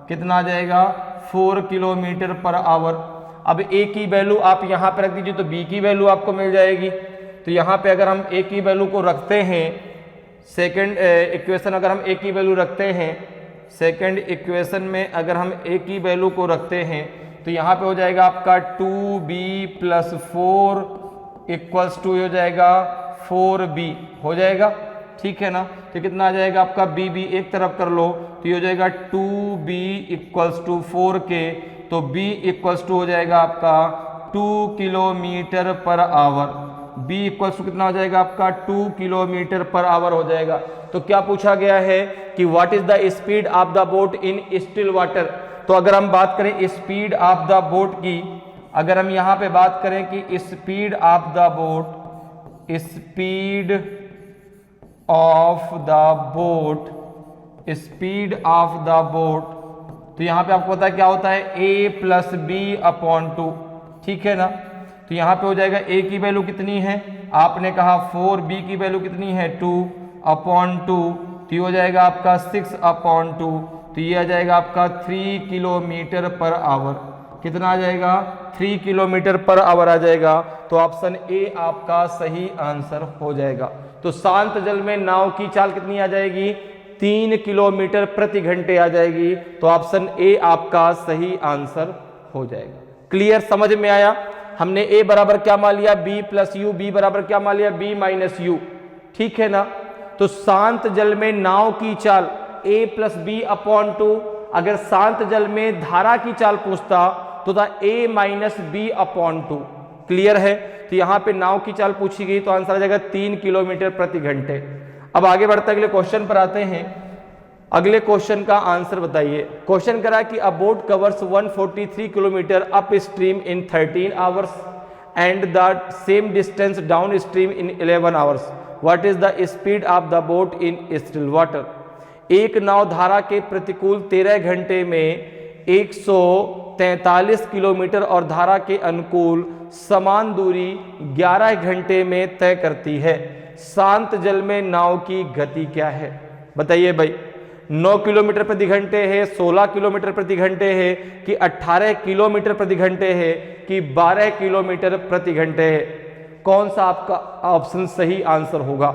कितना आ जाएगा 4 किलोमीटर पर आवर। अब a की वैल्यू आप यहाँ पे रख दीजिए तो b की वैल्यू आपको मिल जाएगी। तो यहाँ पे अगर हम a की वैल्यू को रखते हैं, सेकंड इक्वेशन अगर हम a की वैल्यू रखते हैं, सेकंड इक्वेशन में अगर हम a की वैल्यू को रखते हैं तो यहाँ पे हो जाएगा आपका 2b प्लस 4 इक्वल्स टू हो जाएगा 4b हो जाएगा, ठीक है ना। तो कितना आ जाएगा आपका b एक तरफ कर लो तो ये हो जाएगा 2b इक्वल्स टू 4k, तो b इक्वल्स टू हो जाएगा आपका 2 kilometre per our, b equals to कितना हो जाएगा आपका 2 किलोमीटर पर आवर हो जाएगा। तो क्या पूछा गया है कि what is the speed of the boat in still water. तो अगर हम बात करें स्पीड ऑफ द बोट की, अगर हम यहाँ पे बात करें कि speed of the boat, speed of the boat, speed of the boat, तो यहाँ पे आपको पता है क्या होता है a प्लस बी अपॉन 2, ठीक है ना। तो यहाँ पे हो जाएगा a की वैल्यू कितनी है, आपने कहा 4, b की वैल्यू कितनी है 2 अपॉन 2, तो ये हो जाएगा आपका 6 अपॉन 2, तो ये आ जाएगा आपका 3 किलोमीटर पर आवर, कितना आ जाएगा 3 किलोमीटर पर आवर आ जाएगा। तो ऑप्शन ए आपका सही आंसर हो जाएगा। तो शांत जल में नाव की चाल कितनी आ जाएगी 3 किलोमीटर प्रति घंटे आ जाएगी। तो ऑप्शन ए आपका सही आंसर हो जाएगा। क्लियर, समझ में आया। हमने a बराबर क्या मान लिया b प्लस यू, b बराबर क्या मान लिया b माइनस यू, ठीक है ना। तो शांत जल में नाव की चाल a प्लस बी अपॉन 2, अगर शांत जल में धारा की चाल पूछता तो था a minus b upon 2। Clear है। तो यहाँ पे नाव की चाल पूछी गई तो आंसर आ जाएगा 3 किलोमीटर प्रति घंटे। अब आगे बढ़ते अगले क्वेश्चन पर आते हैं। अगले क्वेश्चन का आंसर बताइए। क्वेश्चन करा कि a boat covers 143 kilometre up stream in 13 hours and the same distance down stream in 11 hours, what is the speed of the boat in still water. एक नाव धारा के प्रतिकूल 13 घंटे में 143 किलोमीटर और धारा के अनुकूल समान दूरी 11 घंटे में तय करती है। शांत जल में नाव की गति क्या है, बताइए भाई। 9 किलोमीटर प्रति घंटे है, 16 किलोमीटर प्रति घंटे है कि 18 किलोमीटर प्रति घंटे है कि 12 किलोमीटर प्रति घंटे है। कौन सा आपका ऑप्शन सही आंसर होगा।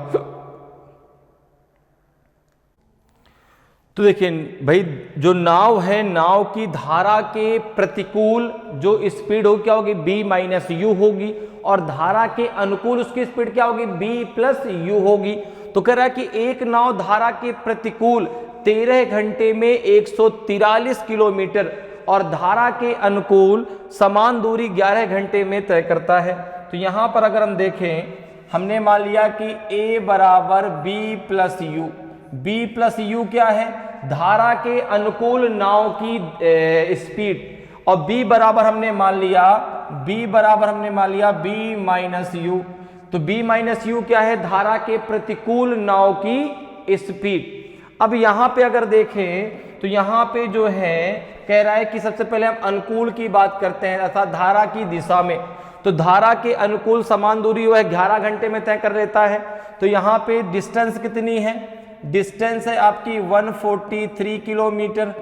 तो देखिए भाई, जो नाव है, नाव की धारा के प्रतिकूल जो स्पीड होगी क्या होगी b माइनस यू होगी, और धारा के अनुकूल उसकी स्पीड क्या होगी b प्लस यू होगी। तो कह रहा है कि एक नाव धारा के प्रतिकूल 13 घंटे में 143 किलोमीटर और धारा के अनुकूल समान दूरी 11 घंटे में तय करता है। तो यहां पर अगर हम देखें, हमने मान लिया कि a बराबर b plus you, b plus you क्या है धारा के अनुकूल नाव की स्पीड, और b बराबर हमने मान लिया b माइनस यू। तो b माइनस यू क्या है धारा के प्रतिकूल नाव की स्पीड। अब यहां पे अगर देखें तो यहां पे जो है कह रहा है कि सबसे पहले हम अनुकूल की बात करते हैं अर्थात धारा की दिशा में। तो धारा के अनुकूल समान दूरी वह 11 घंटे में तय कर लेता है। तो यहाँ पे डिस्टेंस कितनी है, डिस्टेंस है आपकी 143 किलोमीटर।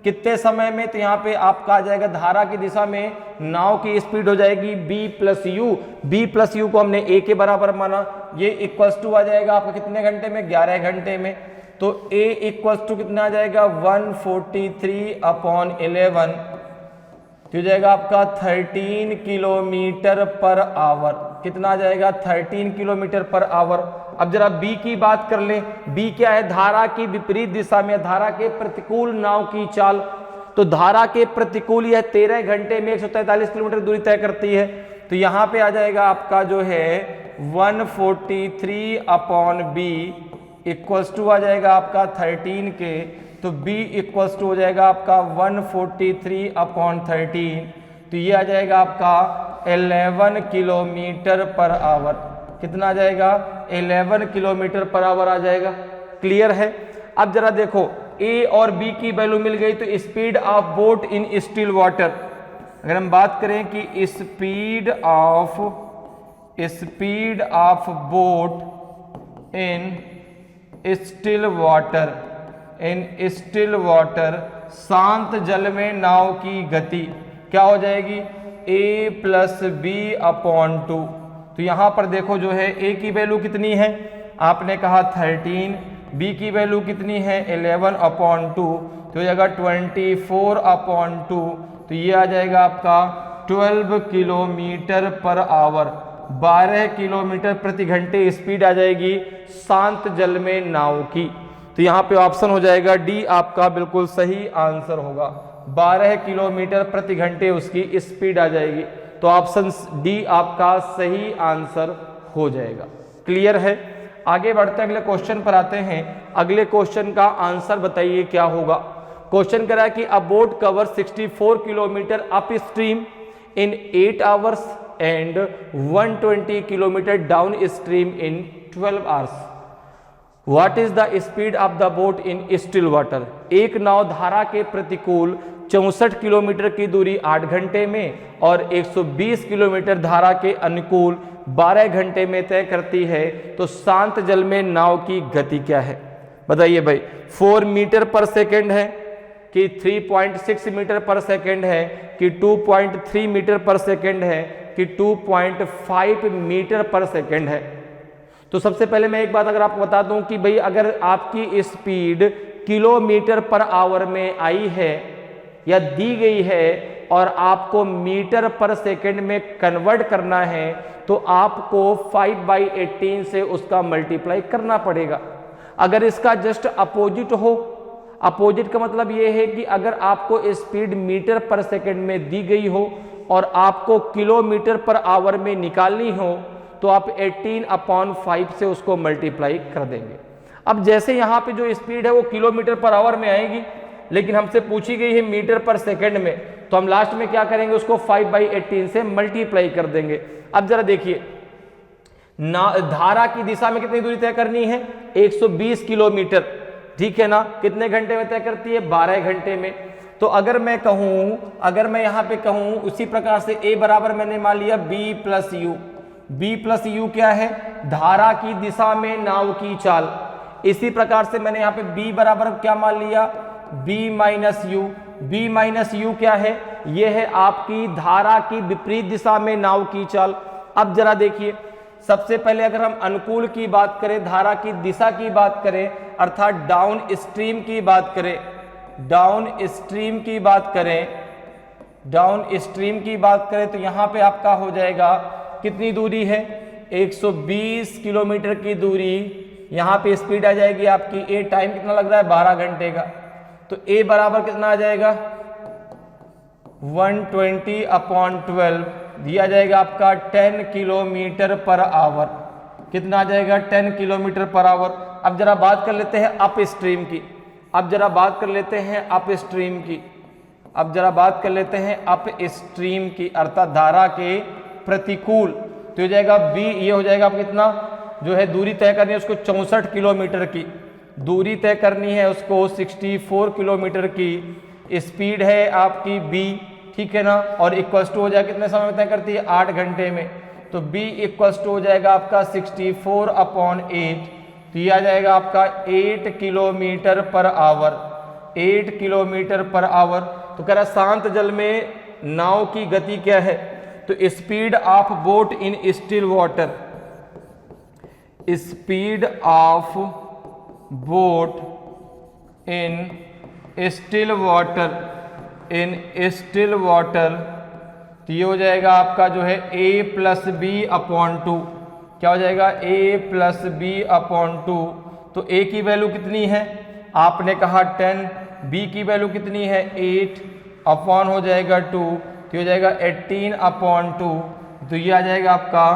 कितने समय में, तो यहाँ पे आपका आ जाएगा धारा की दिशा में नाव की स्पीड हो जाएगी b plus you. b plus you को हमने a के बराबर माना, ये इक्वल्स टू आ जाएगा आपका कितने घंटे में 11 घंटे में। तो a इक्वल्स टू कितना आ जाएगा 143 अपॉन 11, हो जाएगा आपका 13 किलोमीटर पर आवर। कितना आ जाएगा 13 किलोमीटर पर आवर। अब जरा b की बात कर ले, b क्या है धारा की विपरीत दिशा में धारा के प्रतिकूल नाव की चाल। तो धारा के प्रतिकूल यह 13 घंटे में 143 किलोमीटर दूरी तय करती है। तो यहाँ पे आ जाएगा आपका जो है 143 अपॉन b इक्वल्स टू आ जाएगा आपका 13 के, तो b इक्वल्स टू हो जाएगा आपका 143 अपॉन 13, तो ये आ जाएगा आपका 11 किलोमीटर पर आवर। कितना आ जाएगा 11 किलोमीटर पर आवर आ जाएगा। क्लियर है। अब जरा देखो ए और बी की वैल्यू मिल गई तो speed of boat in still water, अगर हम बात करें कि speed of boat in still water, शांत जल में नाव की गति क्या हो जाएगी, a प्लस बी अपॉन 2। तो यहां पर देखो जो है a की वैल्यू कितनी है, आपने कहा 13, b की वैल्यू कितनी है 11 अपॉन 2, तो हो जाएगा 24 अपॉन 2, तो ये आ जाएगा आपका 12 किलोमीटर पर आवर, 12 किलोमीटर प्रति घंटे स्पीड आ जाएगी शांत जल में नाव की। तो यहाँ पे ऑप्शन हो जाएगा डी आपका बिल्कुल सही आंसर होगा, 12 किलोमीटर प्रति घंटे उसकी स्पीड आ जाएगी। तो ऑप्शन डी आपका सही आंसर हो जाएगा। क्लियर है? आगे बढ़ते हैं, अगले क्वेश्चन पर आते हैं। अगले क्वेश्चन का आंसर बताइए क्या होगा। क्वेश्चन कह रहा है कि a boat cover 64 kilometre up stream in 8 hours and 120 kilometre down stream in 12 hours. What is the speed of the boat in still water. एक नाव धारा के प्रतिकूल 64 किलोमीटर की दूरी 8 घंटे में और 120 किलोमीटर धारा के अनुकूल 12 घंटे में तय करती है, तो शांत जल में नाव की गति क्या है? बताइए भाई, 4 मीटर पर सेकेंड है कि 3.6 मीटर पर सेकेंड है कि 2.3 मीटर पर सेकेंड है कि 2.5 मीटर पर सेकेंड है। तो सबसे पहले मैं एक बात अगर आपको बता दूं कि भाई अगर आपकी स्पीड किलोमीटर पर आवर में आई है या दी गई है और आपको मीटर पर सेकेंड में कन्वर्ट करना है, तो आपको 5/18 से उसका मल्टीप्लाई करना पड़ेगा। अगर इसका जस्ट अपोजिट हो, अपोजिट का मतलब यह है कि अगर आपको स्पीड मीटर पर सेकेंड में दी गई हो और आपको किलोमीटर पर आवर में निकालनी हो, तो आप 18/5 से उसको मल्टीप्लाई कर देंगे। अब जैसे यहाँ पे जो स्पीड है वो किलोमीटर पर आवर में आएगी, लेकिन हमसे पूछी गई है मीटर पर सेकेंड में, तो हम लास्ट में क्या करेंगे, उसको 5/18 से मल्टीप्लाई कर देंगे। अब जरा देखिए, धारा की दिशा में कितनी दूरी तय करनी है, 120 किलोमीटर, ठीक है ना। कितने घंटे में तय करती है, 12 घंटे में। तो अगर मैं कहूं, अगर मैं यहाँ पे कहूं उसी प्रकार से a बराबर मैंने मान लिया b plus you. b plus you क्या है, धारा की दिशा में नाव की चाल। इसी प्रकार से मैंने यहाँ पे b बराबर क्या मान लिया, b minus you. b minus you क्या है, यह है आपकी धारा की विपरीत दिशा में नाव की चाल। अब जरा देखिए, सबसे पहले अगर हम अनुकूल की बात करें, धारा की दिशा की बात करें, अर्थात डाउन स्ट्रीम की बात करें, डाउन स्ट्रीम की बात करें, डाउन स्ट्रीम की बात करें, तो यहाँ पे आपका हो जाएगा कितनी दूरी है, 120 किलोमीटर की दूरी। यहाँ पे स्पीड आ जाएगी आपकी, ए टाइम कितना लग रहा है, 12 घंटे का, तो ए बराबर कितना आ जाएगा, 120/12 दिया जाएगा आपका 10 किलोमीटर पर आवर। कितना आ जाएगा, 10 किलोमीटर पर आवर। अब जरा बात कर लेते हैं अप स्ट्रीम की, अब जरा बात कर लेते हैं अप स्ट्रीम की, अब जरा बात कर लेते हैं अप स्ट्रीम की, अर्थात धारा के प्रतिकूल। तो हो जाएगा बी, ये हो जाएगा आप कितना जो है दूरी तय करनी है उसको 64 किलोमीटर की दूरी तय करनी है उसको, 64 किलोमीटर की स्पीड है आपकी बी, ठीक है ना। और इक्वल टू हो जाएगा कितने समय में तय करती है, 8 घंटे में। तो b इक्वल टू हो जाएगा आपका 64/8, तो ये आ जाएगा आपका 8 kilometre per our, 8 kilometre per our. तो कह रहा शांत जल में नाव की गति क्या है, तो speed of boat in still water, speed of boat in still water, in still water, तो ये हो जाएगा आपका जो है a प्लस बी अपॉन 2। क्या हो जाएगा, a प्लस बी अपॉन 2। तो a की वैल्यू कितनी है, आपने कहा 10, b की वैल्यू कितनी है 8, अपॉन हो जाएगा 2, तो हो जाएगा 18/2। तो ये आ जाएगा आपका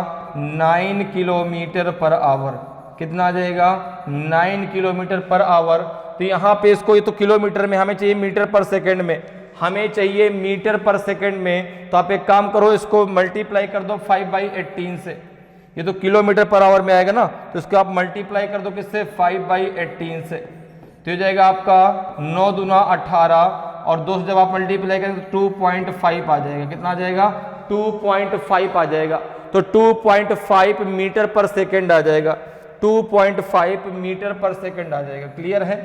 9 किलोमीटर पर आवर। कितना आ जाएगा, 9 किलोमीटर पर आवर। तो यहाँ पे इसको, ये तो किलोमीटर में, हमें चाहिए मीटर पर सेकेंड में, हमें चाहिए मीटर पर सेकेंड में। तो आप एक काम करो, इसको मल्टीप्लाई कर दो 5/18 से, ये तो किलोमीटर पर आवर में आएगा ना, तो इसको आप मल्टीप्लाई कर दो किससे, 5/18 से। तो ये जाएगा आपका 9 दूना 18 और 2 से जब आप मल्टीप्लाई करेंगे तो 2.5 आ जाएगा। कितना आ जाएगा? 2.5 आ जाएगा। तो 2.5 मीटर पर सेकेंड आ जाएगा, 2.5 मीटर पर सेकेंड आ जाएगा। क्लियर है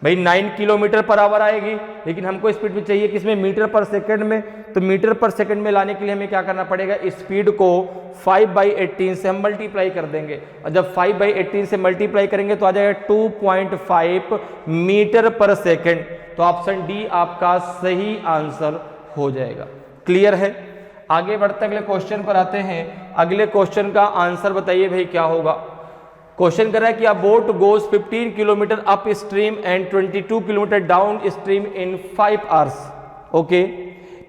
भाई? 9 किलोमीटर पर आवर आएगी, लेकिन हमको स्पीड में चाहिए किसमें? मीटर पर सेकंड में। तो मीटर पर सेकंड में लाने के लिए हमें क्या करना पड़ेगा? स्पीड को 5/18 से हम मल्टीप्लाई कर देंगे, और जब 5/18 से मल्टीप्लाई करेंगे तो आ जाएगा 2.5 मीटर पर सेकंड। तो ऑप्शन डी आपका सही आंसर हो जाएगा। क्लियर है? आगे बढ़ते अगले क्वेश्चन पर आते हैं। अगले क्वेश्चन का आंसर बताइए भाई क्या होगा। क्वेश्चन कर रहा है कि a boat goes 15 kilometre upstream and 22 kilometre down stream in 5 hours. Okay,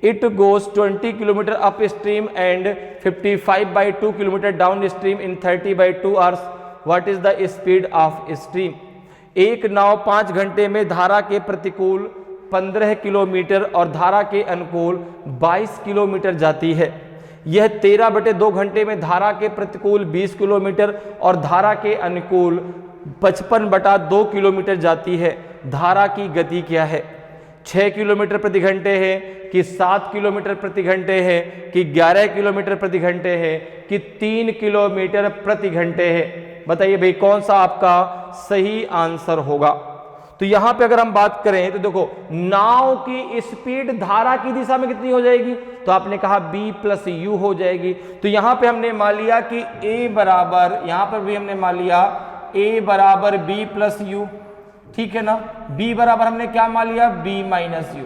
it goes 20 kilometre upstream and 55/2 kilometre down stream in 30/2 hours. What is the speed of stream? एक नाव 5 घंटे में धारा के प्रतिकूल 15 किलोमीटर और धारा के अनुकूल 22 किलोमीटर जाती है। यह 13/2 घंटे में धारा के प्रतिकूल 20 किलोमीटर और धारा के अनुकूल 55/2 किलोमीटर जाती है। धारा की गति क्या है? 6 किलोमीटर प्रति घंटे है कि 7 किलोमीटर प्रति घंटे है कि 11 किलोमीटर प्रति घंटे है कि 3 किलोमीटर प्रति घंटे है? बताइए भाई कौन सा आपका सही आंसर होगा। तो यहां पे अगर हम बात करें तो देखो, नाव की स्पीड धारा की दिशा में कितनी हो जाएगी? तो आपने कहा b + u हो जाएगी। तो यहां पे हमने मान लिया कि a बराबर, यहां पर भी हमने मान लिया a बराबर b + u। ठीक है ना? b बराबर हमने क्या मान लिया? b - u।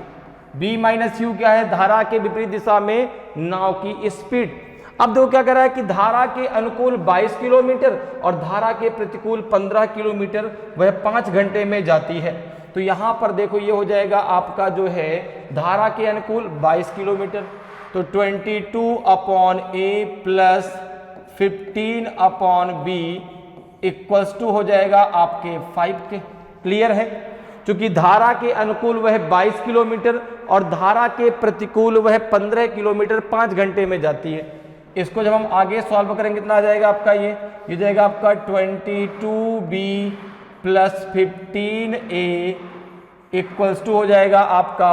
b - u क्या है? धारा के विपरीत दिशा में नाव की स्पीड। अब देखो क्या कर रहा है कि धारा के अनुकूल 22 किलोमीटर और धारा के प्रतिकूल 15 किलोमीटर वह 5 घंटे में जाती है। तो यहां पर देखो ये हो जाएगा आपका जो है धारा के अनुकूल 22 किलोमीटर, तो 22/a + 15/b = हो जाएगा आपके 5 के। क्लियर है? क्योंकि धारा के अनुकूल वह 22 किलोमीटर और धारा के प्रतिकूल वह 15 किलोमीटर 5 घंटे में जाती है। इसको जब हम आगे सॉल्व करेंगे कितना आ जाएगा आपका? ये जाएगा आपका 22b + 15a = हो जाएगा आपका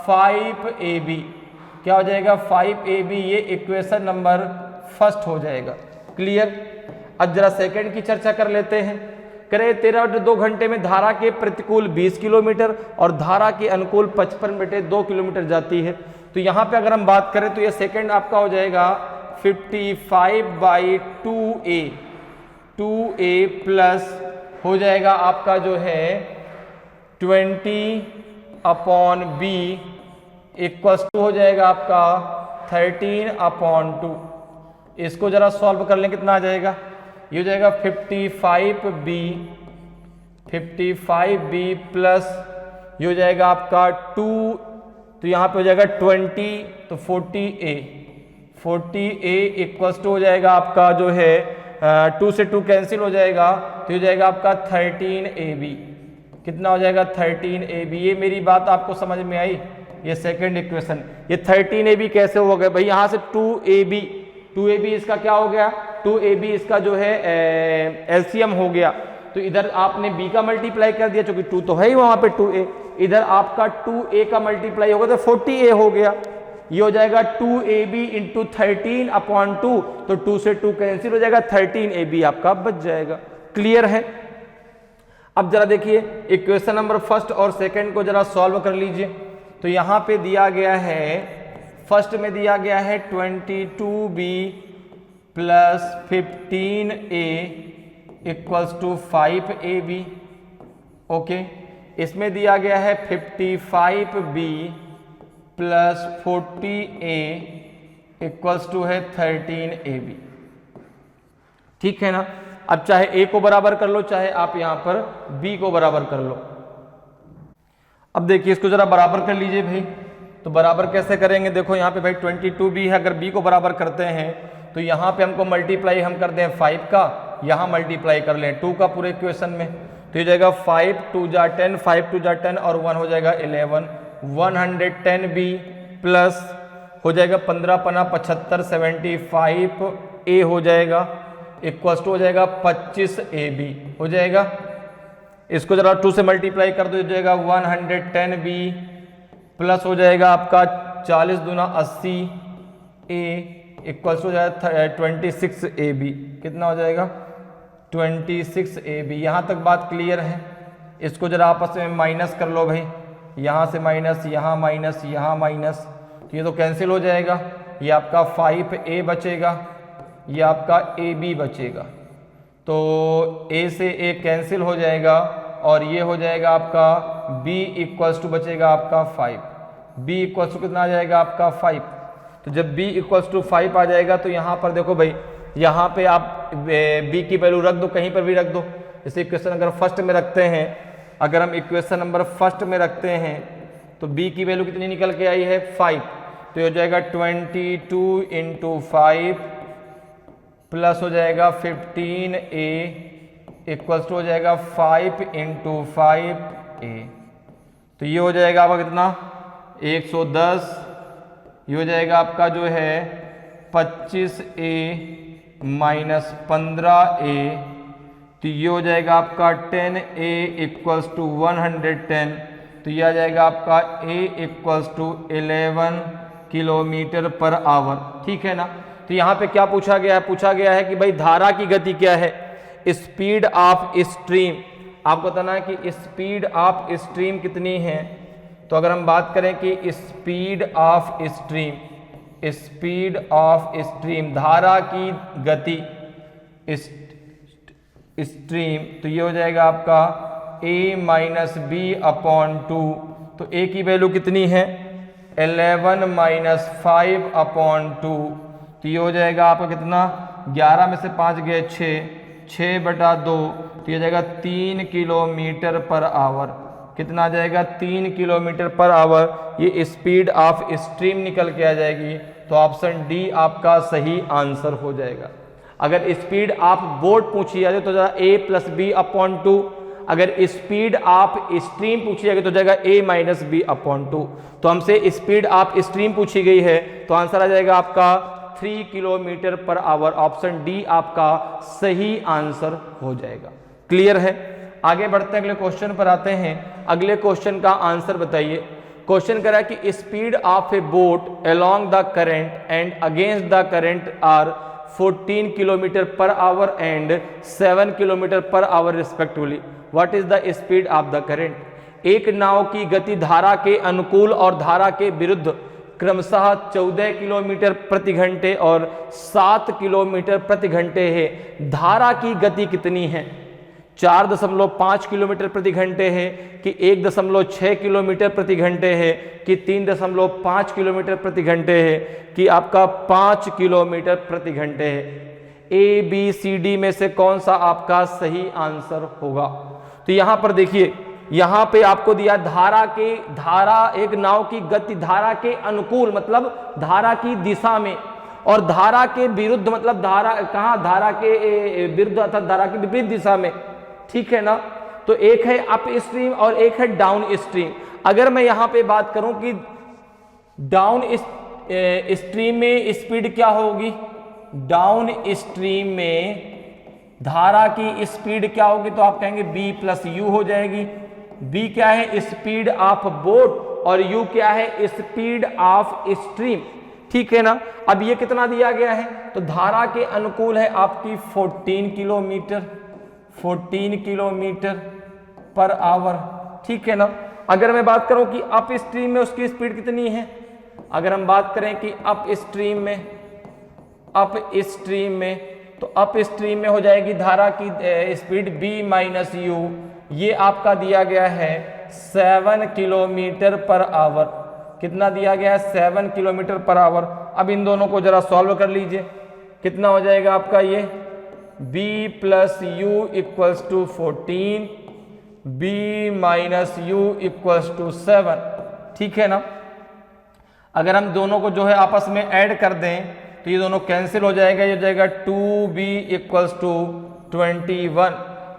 5ab। क्या हो जाएगा? 5ab। ये इक्वेशन नंबर फर्स्ट हो जाएगा। क्लियर? अब जरा सेकंड की चर्चा कर लेते हैं। करें 13/2 घंटे में धारा के प्रतिकूल 20 किलोमीटर और धारा के अनुकूल 55/2 किलोमीटर जाती है। तो यहाँ पे अगर हम बात करें तो ये सेकंड आपका हो जाएगा 55/2a, 2a प्लस हो जाएगा आपका जो है 20/b = हो जाएगा आपका 13/2। इसको जरा सॉल्व कर लें कितना आ जाएगा? ये हो जाएगा 55b प्लस ये हो जाएगा आपका 2, तो यहाँ पे हो जाएगा 20, तो 40a = हो जाएगा आपका जो है 2 से 2 कैंसिल हो जाएगा, तो हो जाएगा आपका 13ab। कितना हो जाएगा? 13ab। ये मेरी बात आपको समझ में आई? ये सेकंड इक्वेशन। ये 13ab कैसे हो गया भाई? यहाँ से 2ab इसका क्या हो गया? 2ab इसका जो है एलसीएम हो गया। तो इधर आपने b का मल्टीप्लाई कर दिया, क्योंकि 2 तो है ही वहां पे 2a। इधर आपका 2a का मल्टीप्लाई होगा तो 40a हो गया। ये हो जाएगा 2ab × 13/2, तो 2 से 2 कैंसिल हो जाएगा, 13ab आपका बच जाएगा। क्लियर है? अब जरा देखिए इक्वेशन नंबर फर्स्ट और सेकंड को जरा सॉल्व कर लीजिए। तो यहां पे दिया गया है, फर्स्ट में दिया गया है 22b + 15a = 5ab। ओके, इसमें दिया गया है 55b + 40a = है 13ab। ठीक है ना? अब चाहे a को बराबर कर लो, चाहे आप यहां पर b को बराबर कर लो। अब देखिए इसको जरा बराबर कर लीजिए भाई। तो बराबर कैसे करेंगे? देखो यहाँ पे भाई 22b है, अगर b को बराबर करते हैं तो यहाँ पे हमको मल्टीप्लाई हम कर दें 5 का, यहाँ मल्टीप्लाई कर लें 2 का पूरे इक्वेशन में। तो ये जाएगा 5 2 जा 10, 5 2 जा 10 और 1 हो जाएगा 11। 110b प्लस हो जाएगा 15 पना 75, 75a हो जाएगा, = हो जाएगा 25ab हो जाएगा। इसको जरा 2 से मल्टीप्लाई कर दो, हो जाएगा 110b प्लस हो जाएगा आपका 40 दूना 80 a इक्वल्स हो जाएगा 26ab। कितना हो जाएगा 26ab। यहाँ तक बात क्लियर है। इसको जरा आपस में माइनस कर लो भाई, यहाँ से माइनस, यहाँ माइनस, यहाँ माइनस, तो ये तो कैंसिल हो जाएगा। ये आपका 5a बचेगा, ये आपका ab बचेगा, तो a से a कैंसिल हो जाएगा और ये हो जाएगा आपका b इक्वल्स टू बचेगा आपका 5। b इक्वल्स टू कितना आ जाएगा आपका 5। तो जब b इक्वल्स टू 5 आ जाएगा तो यहाँ पर देखो भाई, यहाँ पे आप b की वैल्यू रख दो, कहीं पर भी रख दो। जैसे इक्वेशन अगर फर्स्ट में रखते हैं, अगर हम इक्वेशन नंबर फर्स्ट में रखते हैं तो b की वैल्यू कितनी निकल के आई है 5, तो ये हो जाएगा 22 इंटू 5 प्लस हो जाएगा 15a इक्वल्स टू हो जाएगा 5 इंटू 5a। तो ये हो जाएगा आपका कितना 110, ये हो जाएगा आपका जो है 25a माइनस 15a, तो ये हो जाएगा आपका 10a इक्वल्स टू 110, तो ये आ जाएगा आपका a equals to 11 kilometre per hour. ठीक है ना। तो यहाँ पे क्या पूछा गया है, पूछा गया है कि भाई धारा की गति क्या है, स्पीड ऑफ स्ट्रीम। आपको बताना है कि स्पीड ऑफ स्ट्रीम कितनी है। तो अगर हम बात करें कि speed of stream, speed of stream धारा की गति स्ट्रीम, तो ये हो जाएगा आपका a माइनस बी अपॉन 2। तो a की वैल्यू कितनी है 11 माइनस 5 अपॉन 2, तो ये हो जाएगा आपका कितना 11 में से 5 गए 6 बटा 2, तो ये जाएगा 3 किलोमीटर पर आवर। कितना आ जाएगा 3 किलोमीटर पर आवर। ये स्पीड ऑफ स्ट्रीम निकल के आ जाएगी। तो ऑप्शन डी आपका सही आंसर हो जाएगा। अगर स्पीड ऑफ बोट पूछी जाए तो जाएगा a प्लस बी अपॉन 2। अगर स्पीड ऑफ स्ट्रीम पूछी जाएगी तो जाएगा a माइनस बी अपॉन 2। तो हमसे स्पीड ऑफ स्ट्रीम पूछी गई है, तो आंसर आ जाएगा आपका 3 kilometre per our. Option D आपका सही आंसर हो जाएगा। क्लियर है। आगे बढ़ते हैं, अगले क्वेश्चन पर आते हैं। अगले क्वेश्चन का आंसर बताइए। क्वेश्चन कह रहा है कि speed of a boat along the current and against the current are 14 kilometre per hour and 7 kilometre per hour respectively. What is the speed of the current. एक नाव की गति धारा के अनुकूल और धारा के विरुद्ध क्रमशः 14 किलोमीटर प्रति घंटे और 7 किलोमीटर प्रति घंटे है। धारा की गति कितनी है। 4.5 किलोमीटर प्रति घंटे है कि 1.6 किलोमीटर प्रति घंटे है कि 3.5 किलोमीटर प्रति घंटे है कि आपका 5 किलोमीटर प्रति घंटे है। ए बी सी डी में से कौन सा आपका सही आंसर होगा। तो यहां पर देखिए, यहां पे आपको दिया धारा एक नाव की गति धारा के अनुकूल मतलब धारा की दिशा में, और धारा के विरुद्ध मतलब धारा कहां, धारा के विरुद्ध अर्थात धारा की विपरीत दिशा में। ठीक है ना। तो एक है अप स्ट्रीम और एक है डाउन स्ट्रीम। अगर मैं यहां पे बात करूं कि डाउन स्ट्रीम में स्पीड क्या होगी, डाउन स्ट्रीम में धारा की स्पीड क्या होगी, तो आप कहेंगे b प्लस यू हो जाएगी। b क्या है स्पीड ऑफ बोट और u क्या है स्पीड ऑफ स्ट्रीम। ठीक है ना। अब ये कितना दिया गया है, तो धारा के अनुकूल है आपकी 14 किलोमीटर पर आवर। ठीक है ना। अगर मैं बात करूं कि अप स्ट्रीम में उसकी स्पीड कितनी है, अगर हम बात करें कि अप स्ट्रीम में तो अप स्ट्रीम में हो जाएगी धारा की स्पीड b माइनस यू। ये आपका दिया गया है 7 किलोमीटर पर आवर। कितना दिया गया है 7 किलोमीटर पर आवर। अब इन दोनों को जरा सॉल्व कर लीजिए। कितना हो जाएगा आपका ये b plus u equals to 14, b minus u equals to 7। ठीक है ना। अगर हम दोनों को जो है आपस में ऐड कर दें तो ये दोनों कैंसिल हो जाएगा। ये हो जाएगा 2b इक्वल्स टू 21।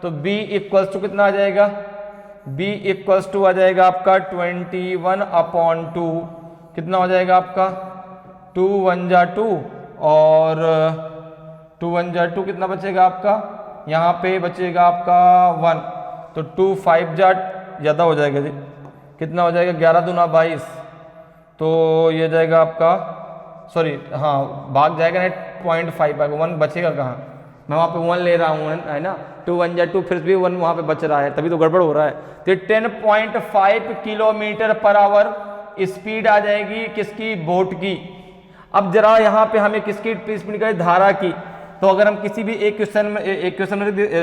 तो b इक्वल्स टू कितना आ जाएगा, b इक्वल्स टू आ जाएगा आपका 21 अपॉन 2। कितना हो जाएगा आपका 2 1 जा 2 और 2 1 जा 2 कितना बचेगा आपका, यहाँ पे बचेगा आपका 1। तो 2 5 ज़्यादा हो जाएगा जी, कितना हो जाएगा 11 दूना 22, तो ये जाएगा आपका, सॉरी हाँ भाग जाएगा ना 0.5 आएगा, 1 बचेगा कहाँ, मैं वहाँ पे 1 ले रहा हूँ है ना, 2 1 जा 2, फिर भी 1 वहाँ पे बच रहा है, तभी तो गड़बड़ हो रहा है। तो 10.5 किलोमीटर पर आवर स्पीड आ जाएगी किसकी, बोट की। अब जरा यहाँ पे हमें किसकी स्पीड निकाली, धारा की। तो अगर हम किसी भी एक क्वेश्चन में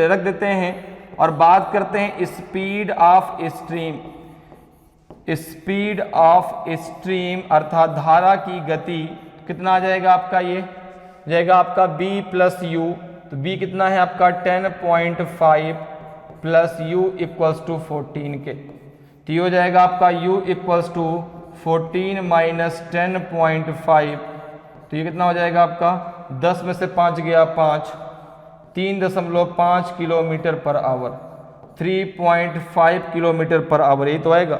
रख देते हैं और बात करते हैं speed of stream, speed of stream अर्थात धारा की गति, कितना आ जाएगा आपका, ये जाएगा आपका b प्लस यू। तो b कितना है आपका 10.5 प्लस u इक्वल्स टू 14 के, तो ये हो जाएगा आपका u इक्वल्स टू 14 माइनस 10.5, तो ये कितना हो जाएगा आपका 10 में से 5 गया 5, 3.5 kilometre per our, 3.5 kilometre per our, यही तो आएगा।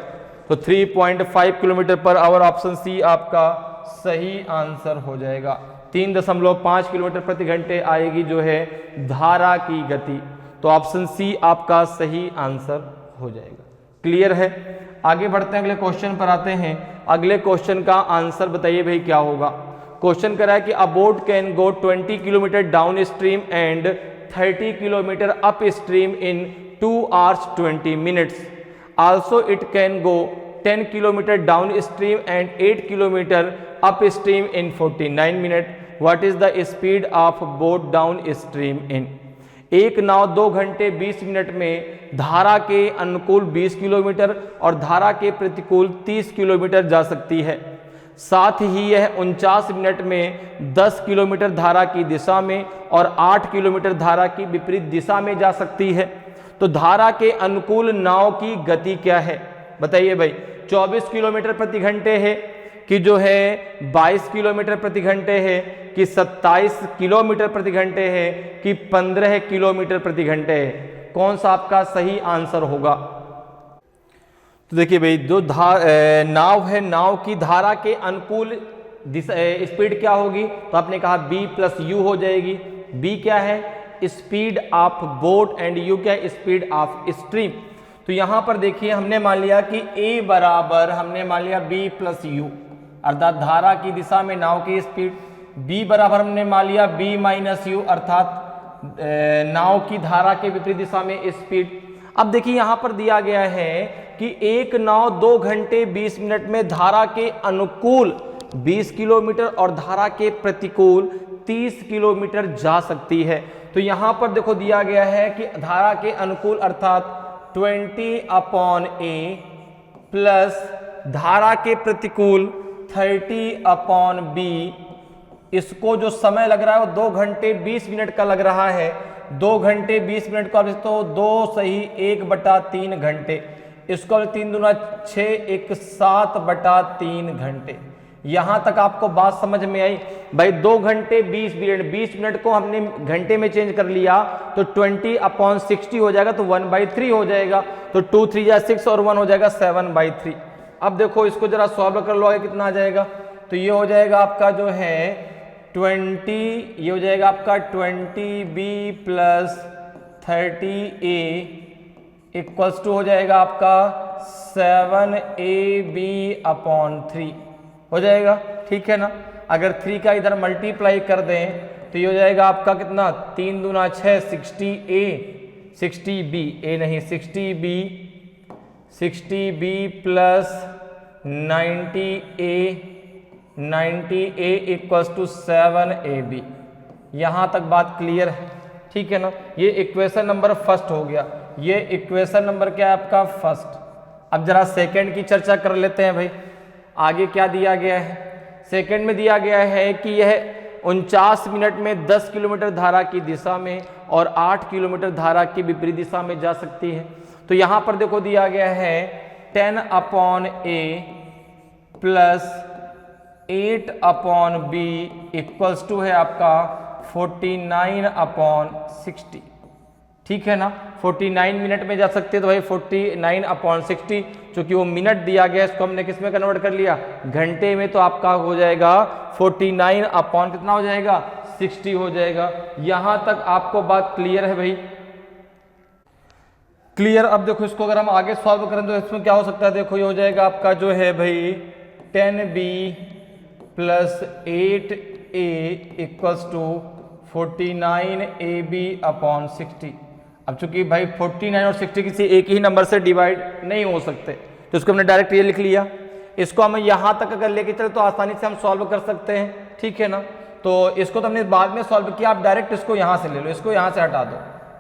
तो 3.5 kilometre per our option C आपका सही आंसर हो जाएगा। 3.5 किलोमीटर प्रति घंटे आएगी जो है धारा की गति, तो ऑप्शन सी आपका सही आंसर हो जाएगा। क्लियर है? आगे बढ़ते हैं, अगले क्वेश्चन पर आते हैं। अगले क्वेश्चन का आंसर बताइए भाई क्या होगा। क्वेश्चन कह रहा है कि a boat can go 20 kilometre down stream and 30 kilometre up stream in 2 hours 20 minutes. Also it can go 10 kilometer down stream and 8 kilometer up stream in 49 minutes. What is the speed of boat down stream in? एक नाव 2 घंटे 20 minute में धारा के अनुकूल 20 kilometre और धारा के प्रतिकूल 30 किलोमीटर जा सकती है। साथ ही यह 49 मिनट में 10 किलोमीटर धारा की दिशा में और 8 किलोमीटर धारा की विपरीत दिशा में जा सकती है। तो धारा के अनुकूल नाव की गति क्या है बताइए भाई। 24 किलोमीटर प्रति घंटे है कि जो है 22 किलोमीटर प्रति घंटे है कि 27 किलोमीटर प्रति घंटे है कि 15 किलोमीटर प्रति घंटे है, कौन सा आपका सही आंसर होगा। तो देखिए भाई जो नाव है, नाव की धारा के अनुकूल स्पीड क्या होगी, तो आपने कहा b प्लस यू हो जाएगी। b क्या है, speed of boat, and u क्या है, स्पीड ऑफ स्ट्रीम। तो यहां पर देखिए हमने मान लिया कि a बराबर हमने मान लिया b प्लस यू अर्थात धारा की दिशा में नाव की स्पीड, b बराबर हमने मान लिया b माइनस यू अर्थात नाव की धारा के विपरीत दिशा में स्पीड। अब देखिए यहां पर दिया गया है कि एक नाव 2 घंटे 20 मिनट में धारा के अनुकूल 20 किलोमीटर और धारा के प्रतिकूल 30 किलोमीटर जा सकती है। तो यहां पर देखो दिया गया है कि धारा के अनुकूल अर्थात 20/a प्लस धारा के प्रतिकूल 30/b। इसको जो समय लग रहा है वो 2 घंटे 20 मिनट का लग रहा है। 2 घंटे 20 मिनट का तो 2 सही 1/3 घंटे, इसको 3 दूना 6 1 7/3 घंटे। यहां तक आपको बात समझ में आई भाई। 2 घंटे 20 मिनट, 20 मिनट को हमने घंटे में चेंज कर लिया तो 20/60 हो जाएगा, तो 1/3 हो जाएगा। तो 2 3 या 6 और 1 हो जाएगा 7/3। अब देखो इसको जरा सॉल्व कर लो, आगे कितना आ जाएगा। तो ये हो जाएगा आपका जो है 20, ये हो जाएगा आपका 20b plus 30a equals to हो जाएगा आपका 7ab/3 हो जाएगा, ठीक है ना। अगर 3 का इधर मल्टीप्लाई कर दें तो ये हो जाएगा आपका कितना, 3 दूना 6 60b a नहीं 60b plus 90a equals to 7ab। यहां तक बात क्लियर है, ठीक है ना। ये इक्वेशन नंबर फर्स्ट हो गया, ये इक्वेशन नंबर क्या है आपका फर्स्ट। अब जरा सेकंड की चर्चा कर लेते हैं भाई। आगे क्या दिया गया है, सेकंड में दिया गया है कि यह 49 मिनट में 10 किलोमीटर धारा की दिशा में और 8 किलोमीटर धारा की विपरीत दिशा में जा सकती है। तो यहां पर देखो दिया गया है 10/a plus 8/b equals to है आपका 49/60, ठीक है ना। 49 मिनट में जा सकते हैं तो भाई 49/60, चूंकि वो मिनट दिया गया इसको हमने किस में कन्वर्ट कर लिया, घंटे में, तो आपका हो जाएगा 49/ कितना हो जाएगा 60 हो जाएगा। यहां तक आपको बात क्लियर है भाई। क्लियर। अब देखो इसको अगर हम आगे सॉल्व करें तो इसमें क्या हो सकता है, देखो ये हो जाएगा आपका जो है भाई 10b plus 8a equals to 49ab upon 60। अब चूंकि भाई 49 और 60 किसी एक ही नंबर से डिवाइड नहीं हो सकते तो इसको हमने डायरेक्ट ये लिख लिया। इसको हम यहां तक अगर लेके चले तो आसानी से हम सॉल्व कर सकते हैं, ठीक है ना। तो इसको तो हमने बाद में सॉल्व किया, आप डायरेक्ट इसको यहां से ले लो, इसको यहां से हटा दो,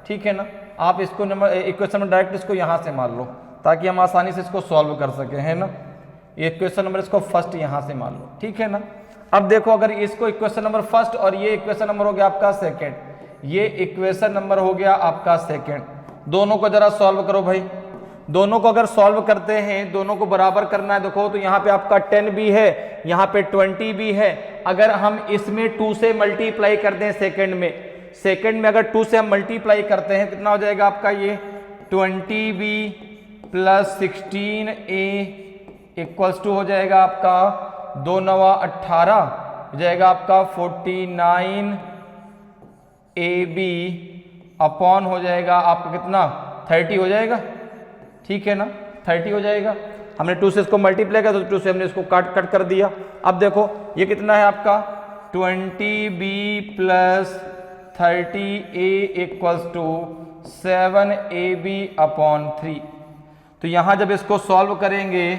ठीक है ना। आप इसको नंबर इक्वेशन में डायरेक्ट इसको यहां से मान लो ताकि हम आसानी से इसको सॉल्व कर सके, है ना। ये इक्वेशन नंबर इसको फर्स्ट यहां से मान लो, ठीक है ना। अब देखो अगर इसको इक्वेशन नंबर फर्स्ट और ये इक्वेशन नंबर हो गया आपका सेकेंड, ये इक्वेशन नंबर हो गया आपका सेकेंड, दोनों को जरा सॉल्व करो भाई। दोनों को अगर सॉल्व करते हैं, दोनों को बराबर करना है, देखो तो यहाँ पे आपका 10 भी है, यहाँ पे 20 भी है। अगर हम इसमें 2 से मल्टीप्लाई कर दें सेकेंड में अगर 2 से हम मल्टीप्लाई करते हैं कितना हो जाएगा आपका ये 20b plus 16a equals to हो जाएगा आपका 2 9 18 हो जाएगा आपका 49ab अपॉन हो जाएगा आपका कितना 30 हो जाएगा, ठीक है ना, 30 हो जाएगा। हमने 2 से इसको मल्टीप्लाई किया तो 2 से हमने इसको काट कर दिया। अब देखो ये कितना है आपका 20b plus 30a equals to 7ab upon 3। तो यहां जब इसको सॉल्व करेंगे,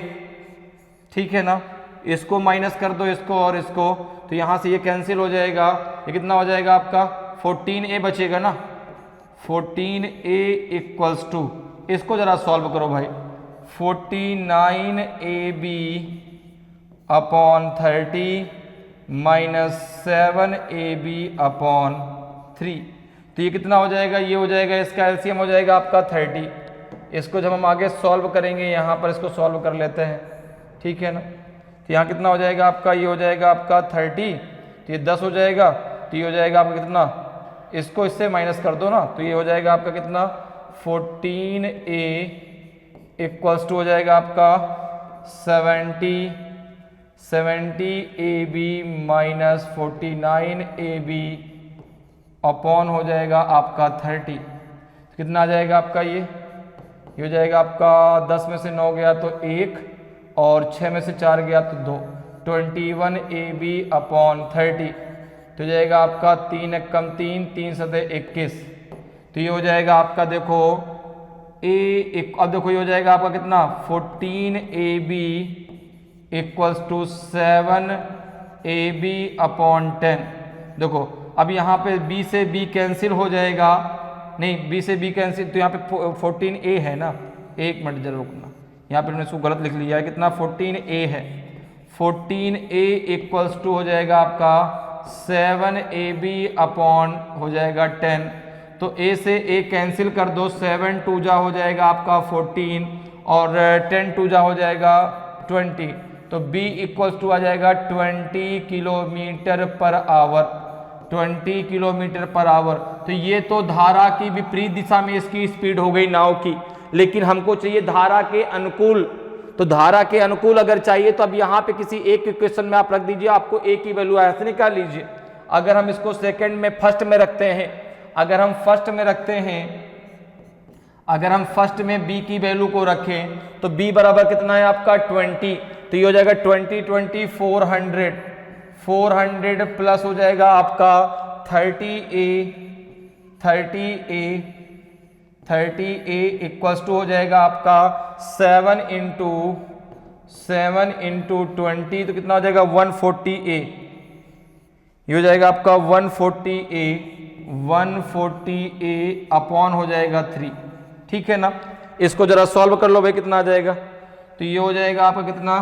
ठीक है ना, इसको माइनस कर दो इसको और इसको, तो यहां से ये कैंसिल हो जाएगा। ये कितना हो जाएगा आपका 14a बचेगा ना, 14a इक्वल्स टू, इसको जरा सॉल्व करो भाई, 49ab upon 30 minus 7ab upon 3। तो ये कितना हो जाएगा, ये हो जाएगा, इसका एलसीएम हो जाएगा आपका 30। इसको जब हम आगे सॉल्व करेंगे यहाँ पर इसको सॉल्व कर लेते हैं, ठीक है ना। तो यहाँ कितना हो जाएगा आपका, ये हो जाएगा आपका 30, तो ये 10 हो जाएगा, तो ये हो जाएगा आपका कितना, इसको इससे माइनस कर दो ना, तो ये हो जाएगा आपका कितना 14a इक्वल्स टू हो जाएगा आपका 70ab माइनस 49ab अपॉन हो जाएगा आपका 30। कितना आ जाएगा आपका ये हो जाएगा आपका 10 में से 9 गया तो 1 और 6 में से 4 गया तो 2, 21ab अपॉन 30। तो जाएगा आपका 3 कम 3 3 सतह 21। तो ये हो जाएगा आपका देखो अब देखो ये हो जाएगा आपका कितना 14ab equals to 7ab upon 10। देखो अब यहाँ पे b से b कैंसिल हो जाएगा, नहीं b से b कैंसिल, तो यहाँ पे 14a है ना, एक मिनट जरूर रुकना, यहाँ पे मैंने इसको गलत लिख लिया है, कितना 14a है, 14a इक्वल्स टू हो जाएगा आपका 7ab अपॉन हो जाएगा 10। तो a से a कैंसिल कर दो, 7 2 जा हो जाएगा आपका 14 और 10 2 जा हो जाएगा 20। तो b इक्वल्स टू आ जाएगा 20 kilometre per our, 20 kilometre per our. तो ये तो धारा की विपरीत दिशा में इसकी स्पीड हो गई नाव की, लेकिन हमको चाहिए धारा के अनुकूल। तो धारा के अनुकूल अगर चाहिए तो अब यहाँ पे किसी एक इक्वेशन में आप रख दीजिए, आपको a की वैल्यू ऐसे निकाल लीजिए। अगर हम इसको सेकंड में फर्स्ट में रखते हैं, अगर हम फर्स्ट में रखते हैं, अगर हम फर्स्ट में b की वैल्यू को रखें तो b बराबर कितना है आपका 20। तो ये हो जाएगा 20 20 400 प्लस हो जाएगा आपका 30a इक्वल्स टू हो जाएगा आपका 7 इंटू 20, तो कितना हो जाएगा 140a। ये हो जाएगा आपका 140a अपॉन हो जाएगा 3, ठीक है ना। इसको जरा सॉल्व कर लो भाई, कितना आ जाएगा। तो ये हो जाएगा आपका कितना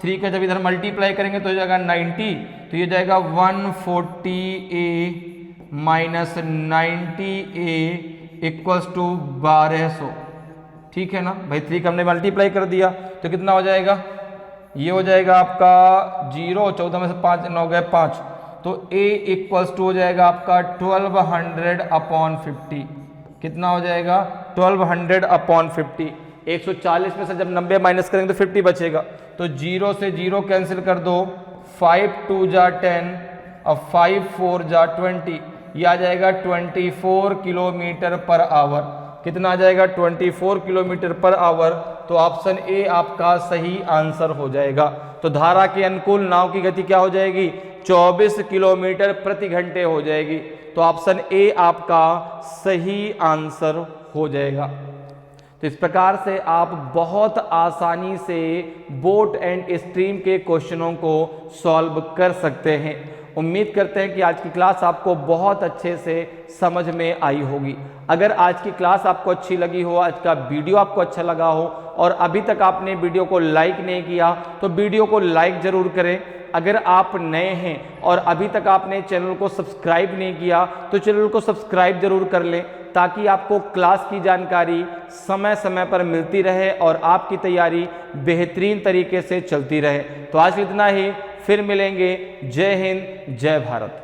3 का जब इधर मल्टीप्लाई करेंगे तो हो जाएगा 90। तो ये जाएगा 140a minus 90a equals to 1200, ठीक है ना भाई। 3 का हमने मल्टीप्लाई कर दिया तो कितना हो जाएगा, ये हो जाएगा आपका 0, 14 में से 5 9 गए 5, तो a इक्वल्स टू हो जाएगा आपका 1200 अपॉन 50। कितना हो जाएगा 1200 अपॉन 50। 140 में से जब 90 माइनस करेंगे तो 50 बचेगा, तो 0 से 0 कैंसिल कर दो, 5 2 जा 10 और 5 4 जा 20, ये आ जाएगा 24 किलोमीटर पर आवर। कितना आ जाएगा 24 किलोमीटर पर आवर। तो ऑप्शन ए आपका सही आंसर हो जाएगा। तो धारा के अनुकूल नाव की गति क्या हो जाएगी 24 किलोमीटर प्रति घंटे हो जाएगी। तो ऑप्शन ए आपका सही आंसर हो जाएगा। तो इस प्रकार से आप बहुत आसानी से बोट एंड स्ट्रीम के क्वेश्चनों को सॉल्व कर सकते हैं। उम्मीद करते हैं कि आज की क्लास आपको बहुत अच्छे से समझ में आई होगी। अगर आज की क्लास आपको अच्छी लगी हो, आज का वीडियो आपको अच्छा लगा हो और अभी तक आपने वीडियो को लाइक नहीं किया तो वीडियो को लाइक जरूर करें। अगर आप नए हैं और अभी तक आपने चैनल को सब्सक्राइब नहीं किया तो चैनल को सब्सक्राइब जरूर कर लें, ताकि आपको क्लास की जानकारी समय समय पर मिलती रहे और आपकी तैयारी बेहतरीन तरीके से चलती रहे। तो आज इतना ही, फिर मिलेंगे। जय हिंद, जय भारत।